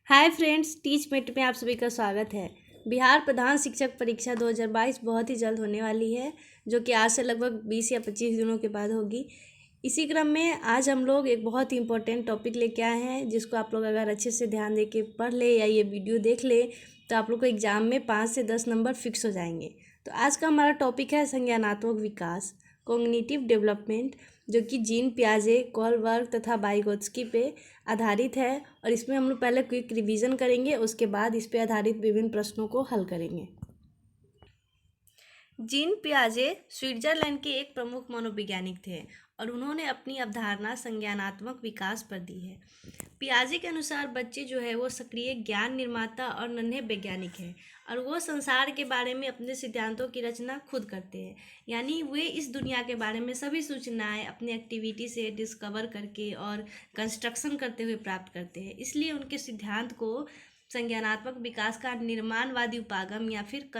Hi friends, teach met में आप सभी का स्वागत है। बिहार प्रधान शिक्षक परीक्षा 2022 बहुत ही जल्द होने वाली है, जो कि आज से लगभग 20 या 25 दिनों के बाद होगी। इसी क्रम में आज हम लोग एक बहुत ही इम्पोर्टेंट टॉपिक लेके आए हैं, जिसको आप लोग अगर अच्छे से ध्यान दे के पढ़ ले या ये वीडियो देख ले तो आप लोग को एग्ज़ाम में 5 से 10 नंबर फिक्स हो जाएंगे। तो आज का हमारा टॉपिक है संज्ञानात्मक विकास, कॉग्निटिव डेवलपमेंट, जो कि जीन पियाजे, कोहलबर्ग तथा वाइगोत्स्की पे आधारित है। और इसमें हम लोग पहले क्विक रिवीजन करेंगे, उसके बाद इस पे आधारित विभिन्न प्रश्नों को हल करेंगे। जीन पियाजे स्विट्जरलैंड के एक प्रमुख मनोवैज्ञानिक थे और उन्होंने अपनी अवधारणा संज्ञानात्मक विकास पर दी है। पियाजे के अनुसार बच्चे जो है वो सक्रिय ज्ञान निर्माता और नन्हे वैज्ञानिक हैं और वो संसार के बारे में अपने सिद्धांतों की रचना खुद करते हैं। यानी वे इस दुनिया के बारे में सभी सूचनाएं अपनी एक्टिविटी से डिस्कवर करके और कंस्ट्रक्शन करते हुए प्राप्त करते हैं। इसलिए उनके सिद्धांत को संज्ञानात्मक विकास का निर्माणवादी उपागम या फिर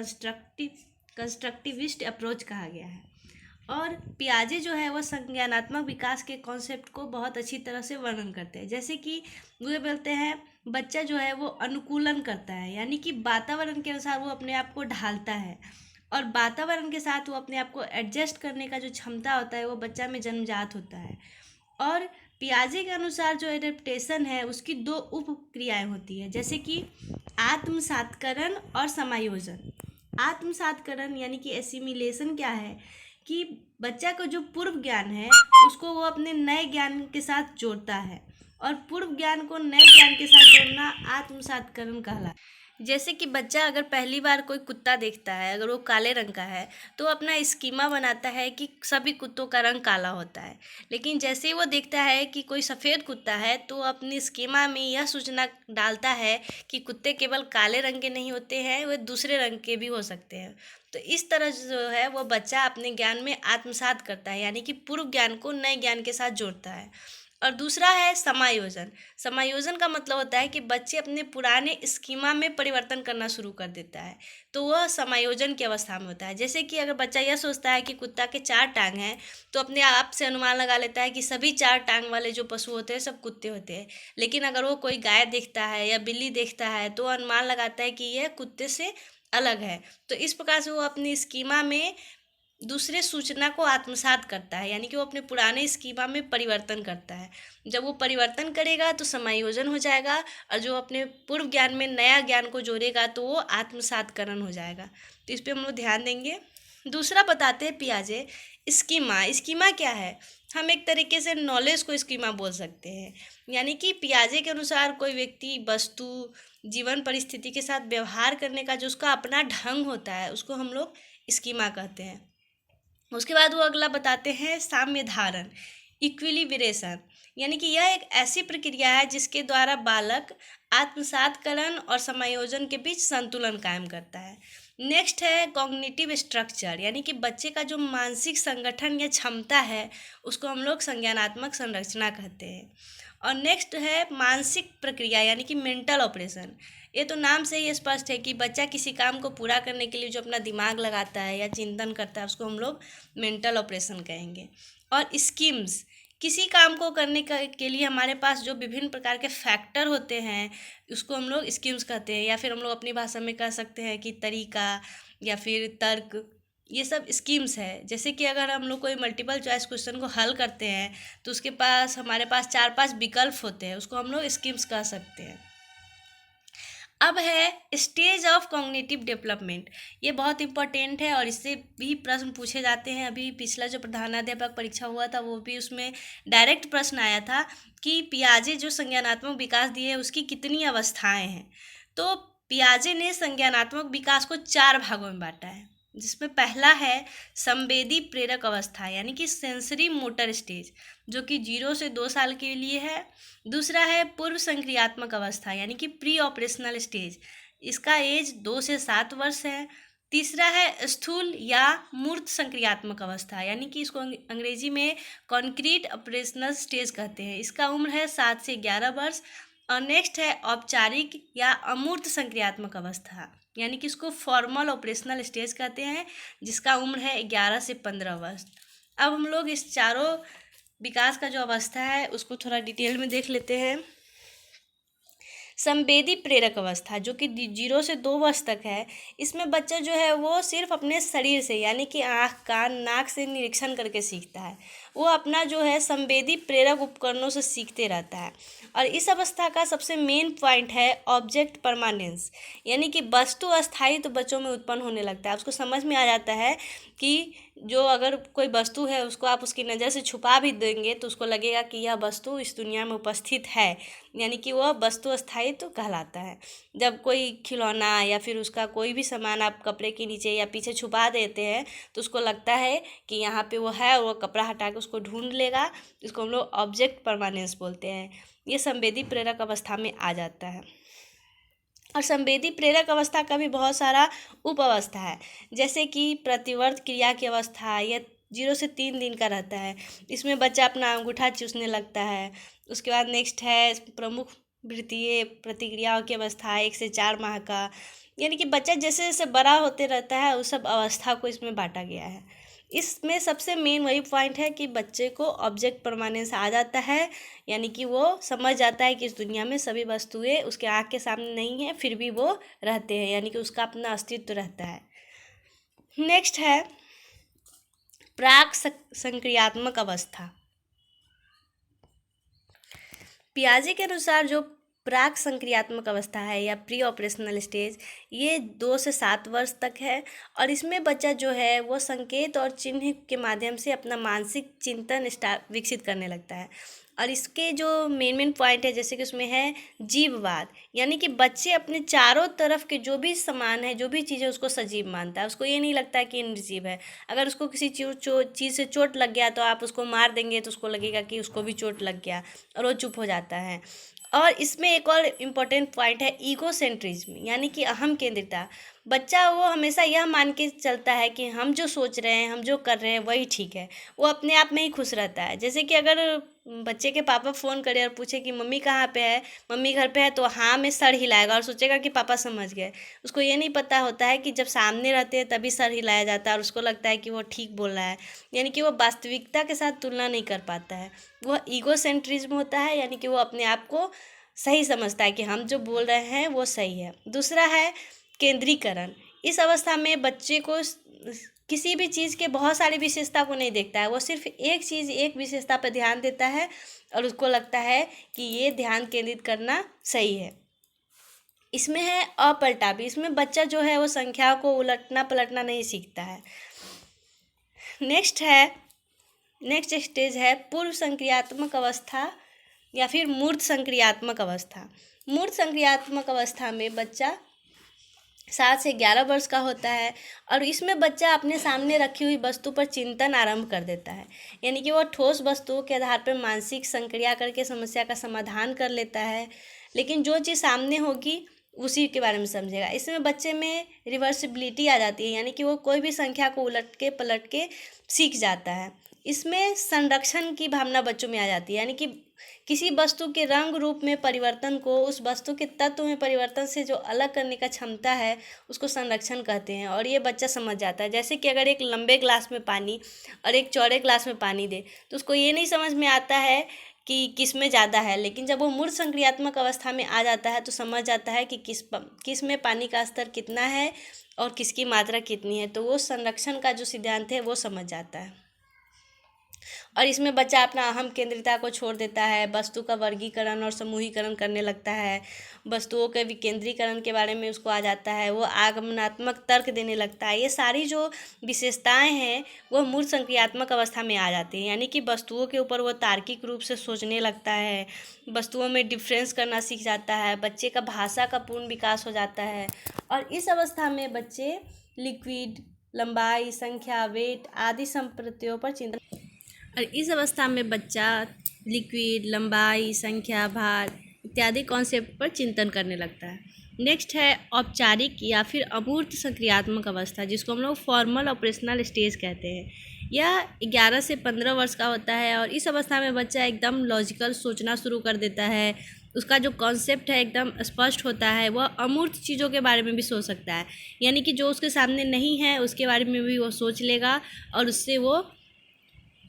कंस्ट्रक्टिविस्ट अप्रोच कहा गया है। और पियाजे जो है वो संज्ञानात्मक विकास के कॉन्सेप्ट को बहुत अच्छी तरह से वर्णन करते हैं। जैसे कि वे बोलते हैं बच्चा जो है वो अनुकूलन करता है, यानी कि वातावरण के अनुसार वो अपने आप को ढालता है और वातावरण के साथ वो अपने आप को एडजस्ट करने का जो क्षमता होता है वो बच्चा में जन्मजात होता है। और पियाजे के अनुसार जो एडेप्टेशन है उसकी दो उप क्रियाएँ होती है, जैसे कि आत्मसात्करण और समायोजन। आत्मसात्करण यानी कि एसिमिलेशन क्या है कि बच्चा को जो पूर्व ज्ञान है उसको वो अपने नए ज्ञान के साथ जोड़ता है और पूर्व ज्ञान को नए ज्ञान के साथ जोड़ना आत्मसात्करण कहलाता है। जैसे कि बच्चा अगर पहली बार कोई कुत्ता देखता है, अगर वो काले रंग का है तो अपना स्कीमा बनाता है कि सभी कुत्तों का रंग काला होता है। लेकिन जैसे ही वो देखता है कि कोई सफ़ेद कुत्ता है तो अपनी स्कीमा में यह सूचना डालता है कि कुत्ते केवल काले रंग के नहीं होते हैं, वे दूसरे रंग के भी हो सकते हैं। तो इस तरह जो है वो बच्चा अपने ज्ञान में आत्मसात करता है, यानी कि पूर्व ज्ञान को नए ज्ञान के साथ जोड़ता है। और दूसरा है समायोजन। समायोजन का मतलब होता है कि बच्चे अपने पुराने स्कीमा में परिवर्तन करना शुरू कर देता है, तो वह समायोजन की अवस्था में होता है। जैसे कि अगर बच्चा यह सोचता है कि कुत्ता के 4 टांग हैं तो अपने आप से अनुमान लगा लेता है कि सभी 4 टांग वाले जो पशु होते हैं सब कुत्ते होते हैं। लेकिन अगर वो कोई गाय देखता है या बिल्ली देखता है तो अनुमान लगाता है कि यह कुत्ते से अलग है। तो इस प्रकार से वो अपनी स्कीमा में दूसरे सूचना को आत्मसात करता है, यानी कि वो अपने पुराने स्कीमा में परिवर्तन करता है। जब वो परिवर्तन करेगा तो समायोजन हो जाएगा और जो अपने पूर्व ज्ञान में नया ज्ञान को जोड़ेगा तो वो आत्मसातकरण हो जाएगा। तो इस पर हम लोग ध्यान देंगे। दूसरा बताते हैं पियाजे स्कीमा। स्कीमा क्या है? हम एक तरीके से नॉलेज को स्कीमा बोल सकते हैं। यानी कि पियाजे के अनुसार कोई व्यक्ति, वस्तु, जीवन परिस्थिति के साथ व्यवहार करने का जो उसका अपना ढंग होता है उसको हम लोग स्कीमा कहते हैं। उसके बाद वो अगला बताते हैं साम्य धारण, इक्विलिब्रेशन। यानी कि यह एक ऐसी प्रक्रिया है जिसके द्वारा बालक आत्मसातकरण और समायोजन के बीच संतुलन कायम करता है। नेक्स्ट है कॉग्निटिव स्ट्रक्चर, यानी कि बच्चे का जो मानसिक संगठन या क्षमता है उसको हम लोग संज्ञानात्मक संरचना कहते हैं। और नेक्स्ट है मानसिक प्रक्रिया, यानी कि मेंटल ऑपरेशन। ये तो नाम से ही स्पष्ट है कि बच्चा किसी काम को पूरा करने के लिए जो अपना दिमाग लगाता है या चिंतन करता है उसको हम लोग मेंटल ऑपरेशन कहेंगे। और स्कीम्स, किसी काम को करने के लिए हमारे पास जो विभिन्न प्रकार के फैक्टर होते हैं उसको हम लोग स्कीम्स कहते हैं, या फिर हम लोग अपनी भाषा में कह सकते हैं कि तरीका या फिर तर्क, ये सब स्कीम्स है। जैसे कि अगर हम लोग कोई मल्टीपल चॉइस क्वेश्चन को हल करते हैं तो उसके पास हमारे पास 4-5 विकल्प होते हैं, उसको हम लोग स्कीम्स कह सकते हैं। अब है स्टेज ऑफ कॉग्निटिव डेवलपमेंट। ये बहुत इंपॉर्टेंट है और इससे भी प्रश्न पूछे जाते हैं। अभी पिछला जो प्रधानाध्यापक परीक्षा हुआ था वो भी उसमें डायरेक्ट प्रश्न आया था कि पियाजे जो संज्ञानात्मक विकास दिए है उसकी कितनी अवस्थाएं हैं। तो पियाजे ने संज्ञानात्मक विकास को 4 भागों में बांटा है, जिसमें पहला है संवेदी प्रेरक अवस्था, यानी कि सेंसरी मोटर स्टेज, जो कि 0 से 2 साल के लिए है। दूसरा है पूर्व संक्रियात्मक अवस्था, यानी कि प्री ऑपरेशनल स्टेज, इसका एज 2 से 7 वर्ष है। तीसरा है स्थूल या मूर्त संक्रियात्मक अवस्था, यानी कि इसको अंग्रेजी में कॉन्क्रीट ऑपरेशनल स्टेज कहते हैं, इसका उम्र है 7 से 11 वर्ष। और नेक्स्ट है औपचारिक या अमूर्त संक्रियात्मक अवस्था, यानी कि इसको फॉर्मल ऑपरेशनल स्टेज कहते हैं, जिसका उम्र है 11 से 15 वर्ष। अब हम लोग इस चारों विकास का जो अवस्था है उसको थोड़ा डिटेल में देख लेते हैं। संवेदी प्रेरक अवस्था जो कि 0 से 2 वर्ष तक है, इसमें बच्चा जो है वो सिर्फ अपने शरीर से यानी कि आँख, कान, नाक से निरीक्षण करके सीखता है। वो अपना जो है संवेदी प्रेरक उपकरणों से सीखते रहता है। और इस अवस्था का सबसे मेन पॉइंट है ऑब्जेक्ट परमानेंस, यानी कि वस्तु अस्थायी तो बच्चों में उत्पन्न होने लगता है। उसको समझ में आ जाता है कि जो अगर कोई वस्तु है उसको आप उसकी नज़र से छुपा भी देंगे तो उसको लगेगा कि यह वस्तु इस दुनिया में उपस्थित है, यानी कि वह वस्तु अस्थायी तो कहलाता है। जब कोई खिलौना या फिर उसका कोई भी सामान आप कपड़े के नीचे या पीछे छुपा देते हैं तो उसको लगता है कि यहाँ पे वो है, वो कपड़ा हटा के उसको ढूंढ लेगा। इसको हम लोग ऑब्जेक्ट परमानेंस बोलते हैं। ये संवेदी प्रेरक अवस्था में आ जाता है। और संवेदी प्रेरक अवस्था का भी बहुत सारा उप अवस्था है, जैसे कि प्रतिवर्त क्रिया की अवस्था, यह 0 से 3 दिन का रहता है। इसमें बच्चा अपना अंगूठा चूसने लगता है। उसके बाद नेक्स्ट है प्रमुख वृत्तीय प्रतिक्रियाओं की अवस्था 1 से 4 माह का, यानी कि बच्चा जैसे जैसे बड़ा होते रहता है उस सब अवस्था को इसमें बांटा गया है। इसमें सबसे मेन वही पॉइंट है कि बच्चे को ऑब्जेक्ट परमानेंस आ जाता है, यानी कि वो समझ जाता है कि इस दुनिया में सभी वस्तुएं उसके आँख के सामने नहीं हैं फिर भी वो रहते हैं, यानी कि उसका अपना अस्तित्व रहता है। नेक्स्ट है प्राक संक्रियात्मक अवस्था। पियाजे के अनुसार जो प्राक संक्रियात्मक अवस्था है या प्री ऑपरेशनल स्टेज, ये 2 से 7 वर्ष तक है। और इसमें बच्चा जो है वो संकेत और चिन्ह के माध्यम से अपना मानसिक चिंतन विकसित करने लगता है। और इसके जो मेन पॉइंट है जैसे कि उसमें है जीववाद, यानी कि बच्चे अपने चारों तरफ के जो भी सामान है, जो भी चीज़ है, उसको सजीव मानता है। उसको ये नहीं लगता है कि निर्जीव है। अगर उसको किसी चीज़ से चोट लग गया तो आप उसको मार देंगे तो उसको लगेगा कि उसको भी चोट लग गया और वो चुप हो जाता है। और इसमें एक और इम्पोर्टेंट पॉइंट है ईगोसेंट्रिज्म, यानी कि अहम केंद्रिता। बच्चा वो हमेशा यह मान के चलता है कि हम जो सोच रहे हैं, हम जो कर रहे हैं वही ठीक है। वो अपने आप में ही खुश रहता है। जैसे कि अगर बच्चे के पापा फ़ोन करे और पूछे कि मम्मी कहाँ पे है, मम्मी घर पे है, तो हाँ में सर हिलाएगा और सोचेगा कि पापा समझ गए। उसको ये नहीं पता होता है कि जब सामने रहते हैं तभी सर हिलाया जाता है और उसको लगता है कि वो ठीक बोल रहा है, यानी कि वो वास्तविकता के साथ तुलना नहीं कर पाता है। वह ईगोसेंट्रिज्म होता है, यानी कि वो अपने आप को सही समझता है कि हम जो बोल रहे हैं वो सही है। दूसरा है केंद्रीकरण। इस अवस्था में बच्चे को किसी भी चीज़ के बहुत सारी विशेषता को नहीं देखता है। वो सिर्फ एक चीज़, एक विशेषता पर ध्यान देता है और उसको लगता है कि ये ध्यान केंद्रित करना सही है। इसमें है अपलटावी। इसमें बच्चा जो है वो संख्या को उलटना पलटना नहीं सीखता है। नेक्स्ट स्टेज है पूर्व संक्रियात्मक अवस्था या फिर मूर्त संक्रियात्मक अवस्था। मूर्त संक्रियात्मक अवस्था में बच्चा 7 से 11 वर्ष का होता है और इसमें बच्चा अपने सामने रखी हुई वस्तु पर चिंतन आरंभ कर देता है, यानी कि वह ठोस वस्तुओं के आधार पर मानसिक संक्रिया करके समस्या का समाधान कर लेता है। लेकिन जो चीज़ सामने होगी उसी के बारे में समझेगा। इसमें बच्चे में रिवर्सिबिलिटी आ जाती है, यानी कि वो कोई भी संख्या को उलट के पलट के सीख जाता है। इसमें संरक्षण की भावना बच्चों में आ जाती है, यानी कि किसी वस्तु के रंग रूप में परिवर्तन को उस वस्तु के तत्व में परिवर्तन से जो अलग करने का क्षमता है उसको संरक्षण कहते हैं। और ये बच्चा समझ जाता है। जैसे कि अगर एक लंबे ग्लास में पानी और एक चौड़े ग्लास में पानी दे तो उसको ये नहीं समझ में आता है कि किस में ज़्यादा है, लेकिन जब वो मूर्त संक्रियात्मक अवस्था में आ जाता है तो समझ जाता है कि किस में पानी का स्तर कितना है और किसकी मात्रा कितनी है। तो वो संरक्षण का जो सिद्धांत है वो समझ जाता है। और इसमें बच्चा अपना अहम केंद्रिता को छोड़ देता है, वस्तु का वर्गीकरण और समूहीकरण करने लगता है, वस्तुओं के विकेंद्रीकरण के बारे में उसको आ जाता है, वो आगमनात्मक तर्क देने लगता है। ये सारी जो विशेषताएं हैं वो मूर्त संक्रियात्मक अवस्था में आ जाती हैं, यानी कि वस्तुओं के ऊपर वो तार्किक रूप से सोचने लगता है, वस्तुओं में डिफरेंस करना सीख जाता है, बच्चे का भाषा का पूर्ण विकास हो जाता है। और इस अवस्था में बच्चे लिक्विड, लंबाई, संख्या, वेट आदि संप्रत्यों पर चिंतन। और इस अवस्था में बच्चा लिक्विड, लंबाई, संख्या, भार इत्यादि कॉन्सेप्ट पर चिंतन करने लगता है। नेक्स्ट है औपचारिक या फिर अमूर्त संक्रियात्मक अवस्था, जिसको हम लोग फॉर्मल ऑपरेशनल स्टेज कहते हैं। यह 11 से 15 वर्ष का होता है और इस अवस्था में बच्चा एकदम लॉजिकल सोचना शुरू कर देता है। उसका जो कॉन्सेप्ट है एकदम स्पष्ट होता है। वह अमूर्त चीज़ों के बारे में भी सोच सकता है, यानी कि जो उसके सामने नहीं है उसके बारे में भी वो सोच लेगा और उससे वो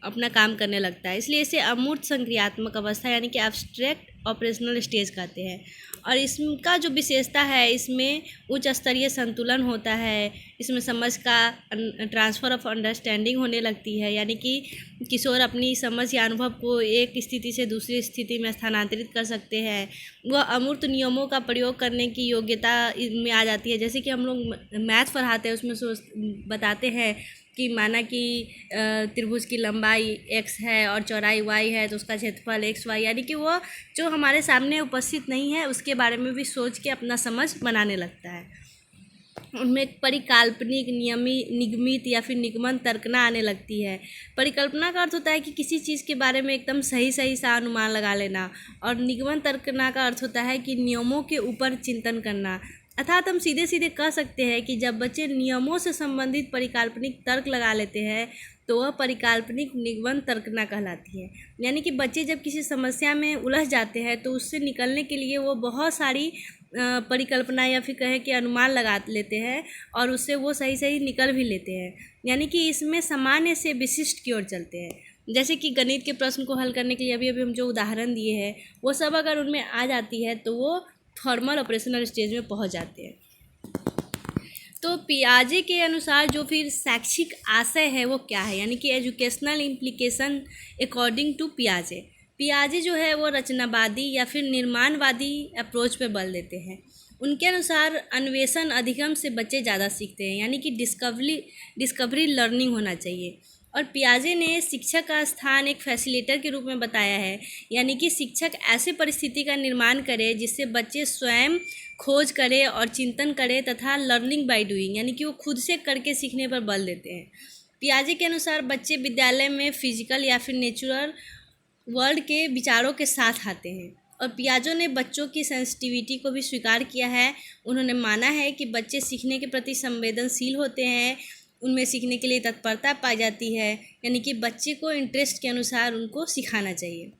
अपना काम करने लगता है। इसलिए इसे अमूर्त संक्रियात्मक अवस्था यानी कि एब्स्ट्रैक्ट ऑपरेशनल स्टेज कहते हैं। और इसका जो विशेषता है, इसमें उच्च स्तरीय संतुलन होता है, इसमें समझ का ट्रांसफ़र ऑफ अंडरस्टैंडिंग होने लगती है, यानी कि किशोर अपनी समझ या अनुभव को एक स्थिति से दूसरी स्थिति में स्थानांतरित कर सकते हैं। वह अमूर्त नियमों का प्रयोग करने की योग्यता में आ जाती है। जैसे कि हम लोग मैथ पढ़ाते हैं, उसमें बताते हैं कि माना कि त्रिभुज की लंबाई x है और चौड़ाई y है, तो उसका क्षेत्रफल x y, यानी कि वो जो हमारे सामने उपस्थित नहीं है उसके बारे में भी सोच के अपना समझ बनाने लगता है। उनमें एक परिकल्पनिक निगमित या फिर निगमन तर्कना आने लगती है। परिकल्पना का अर्थ होता है कि किसी चीज़ के बारे में एकदम सही सा अनुमान लगा लेना, और निगमन तर्कना का अर्थ होता है कि नियमों के ऊपर चिंतन करना। अर्थात हम सीधे सीधे कह सकते हैं कि जब बच्चे नियमों से संबंधित परिकल्पनिक तर्क लगा लेते हैं तो वह परिकल्पनिक निगमन तर्कना कहलाती है। यानी कि बच्चे जब किसी समस्या में उलझ जाते हैं तो उससे निकलने के लिए वो बहुत सारी परिकल्पना या फिर कहें कि अनुमान लगा लेते हैं, और उससे वो सही निकल भी लेते हैं। यानी कि इसमें सामान्य से विशिष्ट की ओर चलते हैं। जैसे कि गणित के प्रश्न को हल करने के लिए अभी हम जो उदाहरण दिए हैं वो सब अगर उनमें आ जाती है तो वो फॉर्मल ऑपरेशनल स्टेज में पहुंच जाते हैं। तो पियाजे के अनुसार जो फिर शैक्षिक आशय है वो क्या है, यानी कि एजुकेशनल इम्प्लीकेशन अकॉर्डिंग टू पियाजे। पियाजे जो है वो रचनावादी या फिर निर्माणवादी अप्रोच पे बल देते हैं। उनके अनुसार अन्वेषण अधिगम से बच्चे ज़्यादा सीखते हैं, यानी कि डिस्कवरी लर्निंग होना चाहिए। और पियाजे ने शिक्षक का स्थान एक फैसिलिटेटर के रूप में बताया है, यानी कि शिक्षक ऐसे परिस्थिति का निर्माण करे जिससे बच्चे स्वयं खोज करें और चिंतन करें तथा लर्निंग बाय डूइंग, यानी कि वो खुद से करके सीखने पर बल देते हैं। पियाजे के अनुसार बच्चे विद्यालय में फिजिकल या फिर नेचुरल वर्ल्ड के विचारों के साथ आते हैं। और पियाजे ने बच्चों की सेंसिटिविटी को भी स्वीकार किया है। उन्होंने माना है कि बच्चे सीखने के प्रति संवेदनशील होते हैं, उनमें सीखने के लिए तत्परता पाई जाती है, यानी कि बच्चे को इंटरेस्ट के अनुसार उनको सिखाना चाहिए।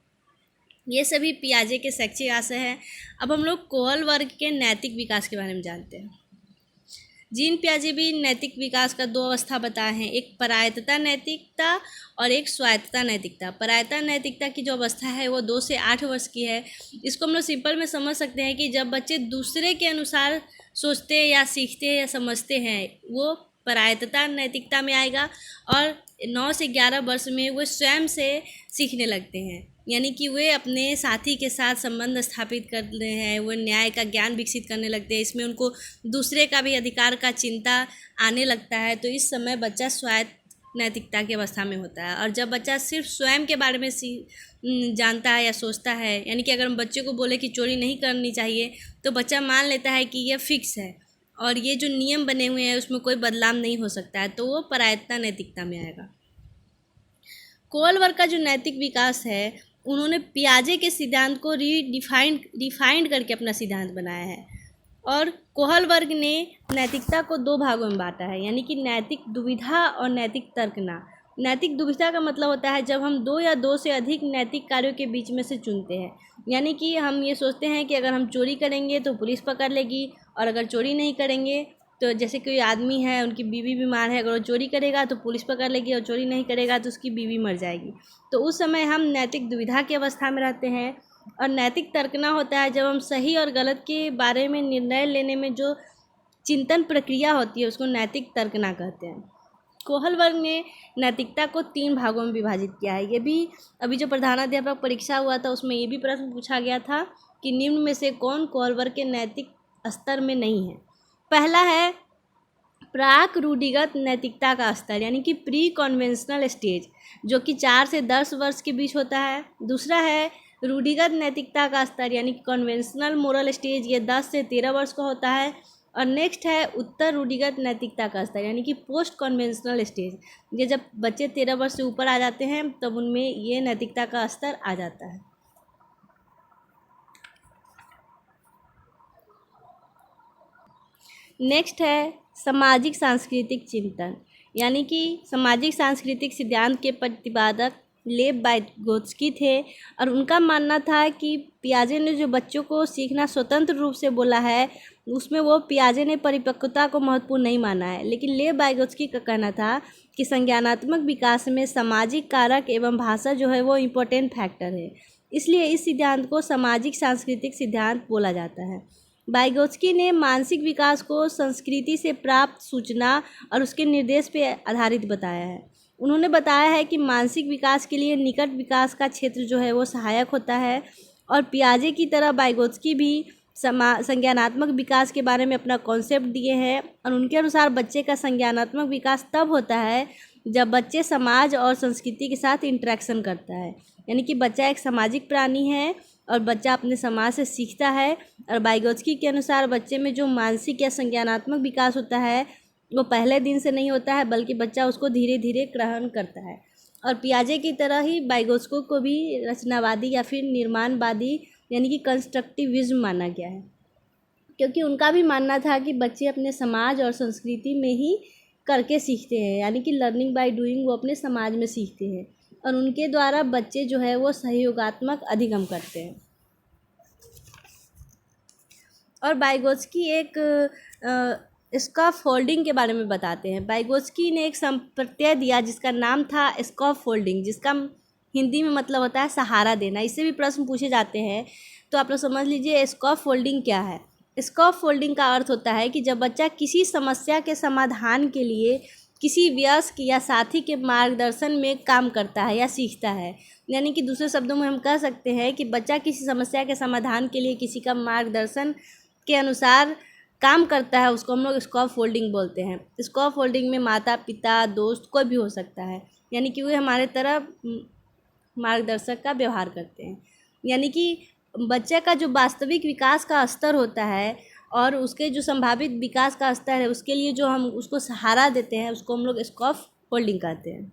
ये सभी पियाजे के शैक्षिक आशय हैं। अब हम लोग कोहल वर्ग के नैतिक विकास के बारे में जानते हैं। जीन पियाजे भी नैतिक विकास का दो अवस्था बताए हैं, एक परायतता नैतिकता और एक स्वायत्तता नैतिकता। परायत्ता नैतिकता की जो अवस्था है वो 2 से 8 वर्ष की है। इसको हम लोग सिंपल में समझ सकते हैं कि जब बच्चे दूसरे के अनुसार सोचते या सीखते या समझते हैं वो परायत्ता नैतिकता में आएगा, और 9 से 11 वर्ष में वो स्वयं से सीखने लगते हैं, यानी कि वे अपने साथी के साथ संबंध स्थापित करते हैं, वो न्याय का ज्ञान विकसित करने लगते हैं। इसमें उनको दूसरे का भी अधिकार का चिंता आने लगता है। तो इस समय बच्चा स्वायत्त नैतिकता की अवस्था में होता है। और जब बच्चा सिर्फ स्वयं के बारे में जानता है या सोचता है, यानी कि अगर हम बच्चे को बोले कि चोरी नहीं करनी चाहिए तो बच्चा मान लेता है कि यह फिक्स है और ये जो नियम बने हुए हैं उसमें कोई बदलाव नहीं हो सकता है, तो वो परायत्ता नैतिकता में आएगा। कोहल वर्ग का जो नैतिक विकास है, उन्होंने पियाजे के सिद्धांत को रिफाइंड करके अपना सिद्धांत बनाया है। और कोहल वर्ग ने नैतिकता को 2 भागों में बांटा है, यानी कि नैतिक दुविधा और नैतिक तर्कना। नैतिक दुविधा का मतलब होता है जब हम 2 या 2 से अधिक नैतिक कार्यों के बीच में से चुनते हैं, यानी कि हम ये सोचते हैं कि अगर हम चोरी करेंगे तो पुलिस पकड़ लेगी, और अगर चोरी नहीं करेंगे तो जैसे कोई आदमी है, उनकी बीवी बीमार है, अगर वो चोरी करेगा तो पुलिस पकड़ लेगी, और चोरी नहीं करेगा तो उसकी बीवी मर जाएगी। तो उस समय हम नैतिक दुविधा की अवस्था में रहते हैं। और नैतिक तर्कना होता है जब हम सही और गलत के बारे में निर्णय लेने में जो चिंतन प्रक्रिया होती है उसको नैतिक तर्कना कहते हैं। कोहल वर्ग ने नैतिकता को 3 भागों में विभाजित किया है। ये भी अभी जो प्रधानाध्यापक परीक्षा हुआ था उसमें ये भी प्रश्न पूछा गया था कि निम्न में से कौन कोहल वर्ग के नैतिक स्तर में नहीं है। पहला है प्राक रूढ़िगत नैतिकता का स्तर, यानी कि प्री कन्वेंशनल स्टेज, जो कि 4 से 10 वर्ष के बीच होता है। दूसरा है रूढ़िगत नैतिकता का स्तर, यानी कि कन्वेंशनल मोरल स्टेज, ये 10 से 13 वर्ष का होता है। और नेक्स्ट है उत्तर रूढ़िगत नैतिकता का स्तर, यानी कि पोस्ट कन्वेंशनल स्टेज। ये जब बच्चे 13 वर्ष से ऊपर आ जाते हैं तब उनमें ये नैतिकता का स्तर आ जाता है। नेक्स्ट है सामाजिक सांस्कृतिक चिंतन, यानी कि सामाजिक सांस्कृतिक सिद्धांत के प्रतिपादक लेव वाइगोत्स्की थे। और उनका मानना था कि पियाजे ने जो बच्चों को सीखना स्वतंत्र रूप से बोला है उसमें वो पियाजे ने परिपक्वता को महत्वपूर्ण नहीं माना है, लेकिन लेव वाइगोत्स्की का कहना था कि संज्ञानात्मक विकास में सामाजिक कारक एवं भाषा जो है वो इम्पोर्टेंट फैक्टर है। इसलिए इस सिद्धांत को सामाजिक सांस्कृतिक सिद्धांत बोला जाता है। वाइगोत्स्की ने मानसिक विकास को संस्कृति से प्राप्त सूचना और उसके निर्देश पर आधारित बताया है। उन्होंने बताया है कि मानसिक विकास के लिए निकट विकास का क्षेत्र जो है वो सहायक होता है, और पियाजे की तरह वाइगोत्स्की भी संज्ञानात्मक विकास के बारे में अपना कॉन्सेप्ट दिए हैं, और उनके अनुसार बच्चे का संज्ञानात्मक विकास तब होता है जब बच्चे समाज और संस्कृति के साथ इंटरेक्शन करता है। यानी कि बच्चा एक सामाजिक प्राणी है और बच्चा अपने समाज से सीखता है। और वाइगोत्स्की के अनुसार बच्चे में जो मानसिक या संज्ञानात्मक विकास होता है वो पहले दिन से नहीं होता है, बल्कि बच्चा उसको धीरे धीरे ग्रहण करता है। और पियाजे की तरह ही वाइगोत्स्की को भी रचनावादी या फिर निर्माणवादी यानी कि कंस्ट्रक्टिविज्म माना गया है, क्योंकि उनका भी मानना था कि बच्चे अपने समाज और संस्कृति में ही करके सीखते हैं, यानी कि लर्निंग बाय डूइंग, वो अपने समाज में सीखते हैं और उनके द्वारा बच्चे जो है वो सहयोगात्मक अधिगम करते हैं। और वाइगोत्स्की एक स्कैफोल्डिंग के बारे में बताते हैं। वाइगोत्स्की ने एक संप्रत्यय दिया जिसका नाम था स्कैफोल्डिंग, जिसका हिंदी में मतलब होता है सहारा देना। इससे भी प्रश्न पूछे जाते हैं, तो आप लोग समझ लीजिए स्कैफोल्डिंग क्या है। स्कैफोल्डिंग का अर्थ होता है कि जब बच्चा किसी समस्या के समाधान के लिए किसी वयस्क या साथी के मार्गदर्शन में काम करता है या सीखता है। यानी कि दूसरे शब्दों में हम कह सकते हैं कि बच्चा किसी समस्या के समाधान के लिए किसी का मार्गदर्शन के अनुसार काम करता है, उसको हम लोग स्कैफोल्डिंग बोलते हैं। स्कैफोल्डिंग में माता पिता दोस्त कोई भी हो सकता है, यानी कि वे हमारे तरफ मार्गदर्शक का व्यवहार करते हैं। यानी कि बच्चे का जो वास्तविक विकास का स्तर होता है और उसके जो संभावित विकास का स्तर है, उसके लिए जो हम उसको सहारा देते हैं उसको हम लोग स्कैफोल्डिंग कहते हैं।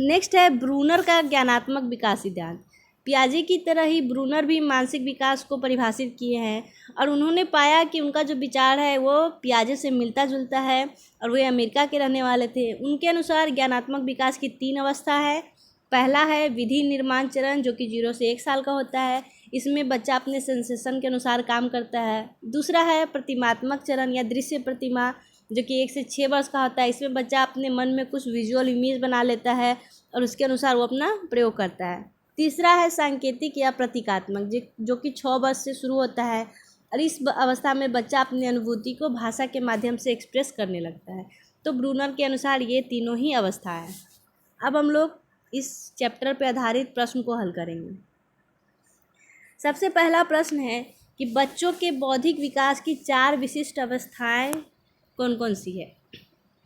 नेक्स्ट है ब्रूनर का ज्ञानात्मक विकास सिद्धांत। पियाजे की तरह ही ब्रूनर भी मानसिक विकास को परिभाषित किए हैं और उन्होंने पाया कि उनका जो विचार है वो पियाजे से मिलता जुलता है और वे अमेरिका के रहने वाले थे। उनके अनुसार ज्ञानात्मक विकास की 3 अवस्था है। पहला है विधि निर्माण चरण, जो कि 0 से 1 साल का होता है। इसमें बच्चा अपने सेंसेशन के अनुसार काम करता है। दूसरा है प्रतिमात्मक चरण या दृश्य प्रतिमा, जो कि 1 से 6 वर्ष का होता है। इसमें बच्चा अपने मन में कुछ विजुअल इमेज बना लेता है और उसके अनुसार वो अपना प्रयोग करता है। तीसरा है सांकेतिक या प्रतीकात्मक, जो कि 6 वर्ष से शुरू होता है और इस अवस्था में बच्चा अपनी अनुभूति को भाषा के माध्यम से एक्सप्रेस करने लगता है। तो ब्रूनर के अनुसार ये तीनों ही अवस्था है। अब हम लोग इस चैप्टर पर आधारित प्रश्न को हल करेंगे। सबसे पहला प्रश्न है कि बच्चों के बौद्धिक विकास की 4 विशिष्ट अवस्थाएं कौन कौन सी है।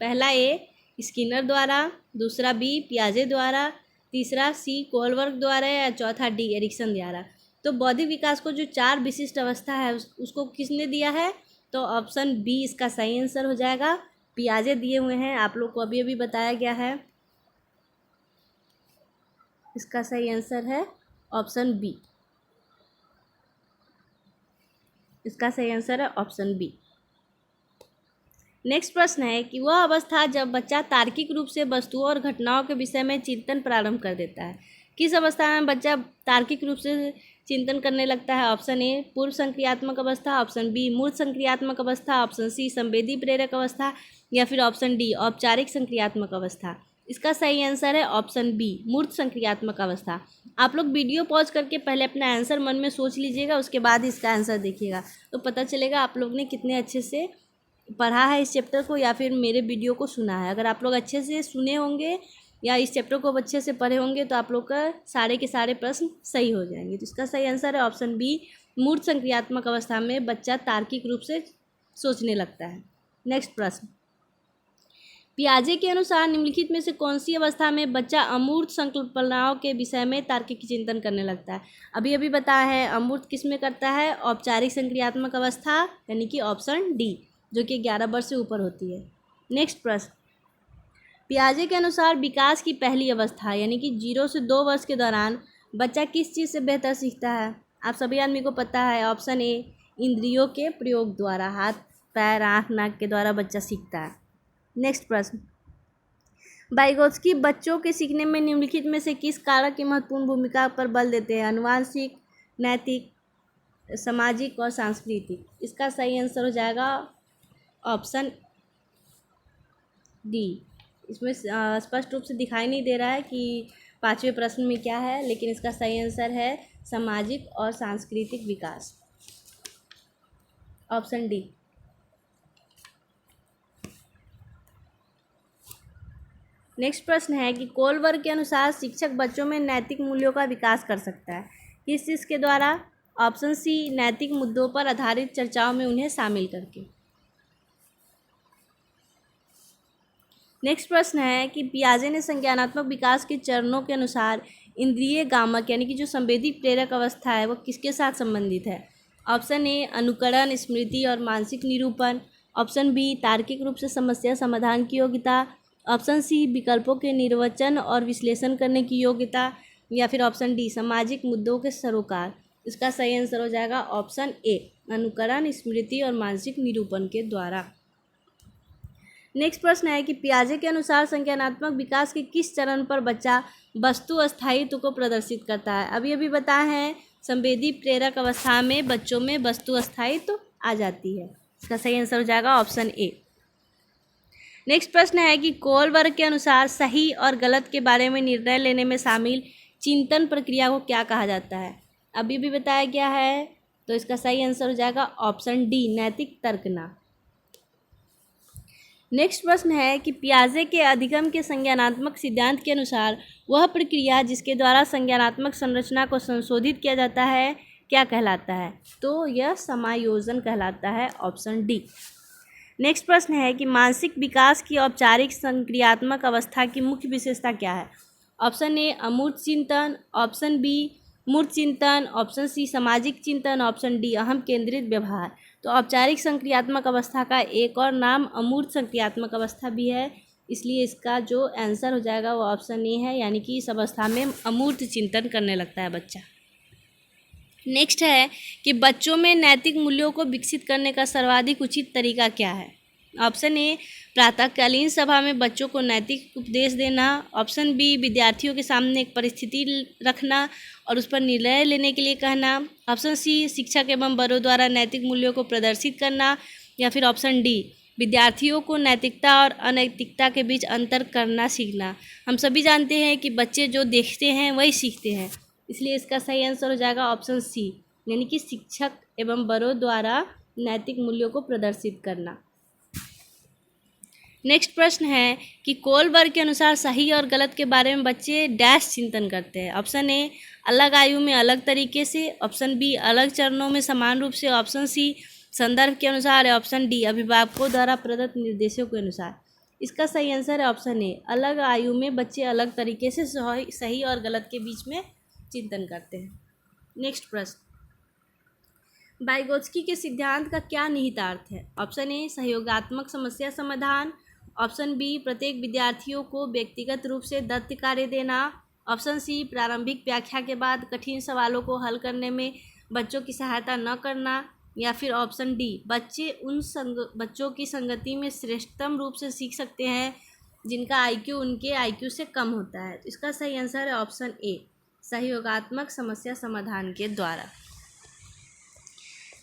पहला ए स्किनर द्वारा, दूसरा बी पियाजे द्वारा, तीसरा सी कोलबर्ग द्वारा या चौथा डी एरिक्सन द्वारा। तो बौद्धिक विकास को जो 4 विशिष्ट अवस्था है उसको किसने दिया है, तो ऑप्शन बी इसका सही आंसर हो जाएगा। पियाजे दिए हुए हैं, आप लोग को अभी अभी बताया गया है। इसका सही आंसर है ऑप्शन बी। इसका सही आंसर है ऑप्शन बी। नेक्स्ट प्रश्न है कि वह अवस्था जब बच्चा तार्किक रूप से वस्तुओं और घटनाओं के विषय में चिंतन प्रारंभ कर देता है। किस अवस्था में बच्चा तार्किक रूप से चिंतन करने लगता है। ऑप्शन ए पूर्व संक्रियात्मक अवस्था, ऑप्शन बी मूर्त संक्रियात्मक अवस्था, ऑप्शन सी संवेदी प्रेरक अवस्था या फिर ऑप्शन डी औपचारिक संक्रियात्मक अवस्था। इसका सही आंसर है ऑप्शन बी मूर्त संक्रियात्मक अवस्था। आप लोग वीडियो पॉज करके पहले अपना आंसर मन में सोच लीजिएगा, उसके बाद इसका आंसर देखिएगा तो पता चलेगा आप लोग ने कितने अच्छे से पढ़ा है इस चैप्टर को या फिर मेरे वीडियो को सुना है। अगर आप लोग अच्छे से सुने होंगे या इस चैप्टर को अच्छे से पढ़े होंगे तो आप लोग का सारे के सारे प्रश्न सही हो जाएंगे। तो इसका सही आंसर है ऑप्शन बी मूर्त संक्रियात्मक अवस्था में बच्चा तार्किक रूप से सोचने लगता है। नेक्स्ट प्रश्न, पियाजे के अनुसार निम्नलिखित में से कौन सी अवस्था में बच्चा अमूर्त संकल्पनाओं के विषय में तार्किक चिंतन करने लगता है। अभी अभी बताया है अमूर्त किस में करता है, औपचारिक संक्रियात्मक अवस्था यानी कि ऑप्शन डी, जो कि 11 वर्ष से ऊपर होती है। नेक्स्ट प्रश्न, पियाजे के अनुसार विकास की पहली अवस्था यानी कि 0 से 2 वर्ष के दौरान बच्चा किस चीज़ से बेहतर सीखता है। आप सभी आदमी को पता है ऑप्शन ए इंद्रियों के प्रयोग द्वारा, हाथ पैर आँख नाक के द्वारा बच्चा सीखता है। नेक्स्ट प्रश्न, वाइगोत्स्की बच्चों के सीखने में निम्नलिखित में से किस कारक की महत्वपूर्ण भूमिका पर बल देते हैं। अनुवांशिक, नैतिक, सामाजिक और सांस्कृतिक। इसका सही आंसर हो जाएगा ऑप्शन डी। इसमें स्पष्ट रूप से दिखाई नहीं दे रहा है कि 5वें प्रश्न में क्या है, लेकिन इसका सही आंसर है सामाजिक और सांस्कृतिक विकास, ऑप्शन डी। नेक्स्ट प्रश्न है कि कोलबर्ग के अनुसार शिक्षक बच्चों में नैतिक मूल्यों का विकास कर सकता है किस चीज़ के द्वारा, ऑप्शन सी नैतिक मुद्दों पर आधारित चर्चाओं में उन्हें शामिल करके। नेक्स्ट प्रश्न है कि पियाजे ने संज्ञानात्मक विकास के चरणों के अनुसार इंद्रिय गामक यानी कि जो संवेदी प्रेरक अवस्था है वो किसके साथ संबंधित है, ऑप्शन ए अनुकरण, स्मृति और मानसिक निरूपण, ऑप्शन बी तार्किक रूप से समस्या समाधान की योग्यता, ऑप्शन सी विकल्पों के निर्वचन और विश्लेषण करने की योग्यता, या फिर ऑप्शन डी सामाजिक मुद्दों के सरोकार। इसका सही आंसर हो जाएगा ऑप्शन ए अनुकरण, स्मृति और मानसिक निरूपण के द्वारा। नेक्स्ट प्रश्न है कि पियाजे के अनुसार संज्ञानात्मक विकास के किस चरण पर बच्चा वस्तु अस्थायित्व को प्रदर्शित करता है। अभी बताया है संवेदी प्रेरक अवस्था में बच्चों में वस्तु अस्थायित्व आ जाती है। इसका सही आंसर हो जाएगा ऑप्शन ए। नेक्स्ट प्रश्न है कि कोलबर्ग के अनुसार सही और गलत के बारे में निर्णय लेने में शामिल चिंतन प्रक्रिया को क्या कहा जाता है। अभी भी बताया गया है, तो इसका सही आंसर हो जाएगा ऑप्शन डी नैतिक तर्कना। नेक्स्ट प्रश्न है कि पियाजे के अधिगम के संज्ञानात्मक सिद्धांत के अनुसार वह प्रक्रिया जिसके द्वारा संज्ञानात्मक संरचना को संशोधित किया जाता है क्या कहलाता है, तो यह समायोजन कहलाता है, ऑप्शन डी। नेक्स्ट प्रश्न है कि मानसिक विकास की औपचारिक संक्रियात्मक अवस्था की मुख्य विशेषता क्या है, ऑप्शन ए अमूर्त चिंतन, ऑप्शन बी मूर्त चिंतन, ऑप्शन सी सामाजिक चिंतन, ऑप्शन डी अहम केंद्रित व्यवहार। तो औपचारिक संक्रियात्मक अवस्था का एक और नाम अमूर्त संक्रियात्मक अवस्था भी है, इसलिए इसका जो आंसर हो जाएगा वो ऑप्शन ए है, यानी कि इस अवस्था में अमूर्त चिंतन करने लगता है बच्चा। नेक्स्ट है कि बच्चों में नैतिक मूल्यों को विकसित करने का सर्वाधिक उचित तरीका क्या है, ऑप्शन ए प्रातःकालीन सभा में बच्चों को नैतिक उपदेश देना, ऑप्शन बी विद्यार्थियों के सामने एक परिस्थिति रखना और उस पर निर्णय लेने के लिए कहना, ऑप्शन सी शिक्षक एवं बड़ों द्वारा नैतिक मूल्यों को प्रदर्शित करना, या फिर ऑप्शन डी विद्यार्थियों को नैतिकता और अनैतिकता के बीच अंतर करना सीखना। हम सभी जानते हैं कि बच्चे जो देखते हैं वही सीखते हैं, इसलिए इसका सही आंसर हो जाएगा ऑप्शन सी, यानी कि शिक्षक एवं बड़ों द्वारा नैतिक मूल्यों को प्रदर्शित करना। नेक्स्ट प्रश्न है कि कोलबर्ग के अनुसार सही और गलत के बारे में बच्चे डैश चिंतन करते हैं, ऑप्शन ए अलग आयु में अलग तरीके से, ऑप्शन बी अलग चरणों में समान रूप से, ऑप्शन सी संदर्भ के अनुसार, ऑप्शन डी अभिभावकों द्वारा प्रदत्त निर्देशों के अनुसार। इसका सही आंसर है ऑप्शन ए अलग आयु में बच्चे अलग तरीके से सही और गलत के बीच में चिंतन करते हैं। नेक्स्ट प्रश्न, वाइगोत्स्की के सिद्धांत का क्या निहितार्थ है, ऑप्शन ए सहयोगात्मक समस्या समाधान, ऑप्शन बी प्रत्येक विद्यार्थियों को व्यक्तिगत रूप से दत्त कार्य देना, ऑप्शन सी प्रारंभिक व्याख्या के बाद कठिन सवालों को हल करने में बच्चों की सहायता न करना, या फिर ऑप्शन डी बच्चे बच्चों की संगति में श्रेष्ठतम रूप से सीख सकते हैं जिनका आईक्यू उनके आईक्यू से कम होता है। तो इसका सही आंसर है ऑप्शन ए सहयोगात्मक समस्या समाधान के द्वारा।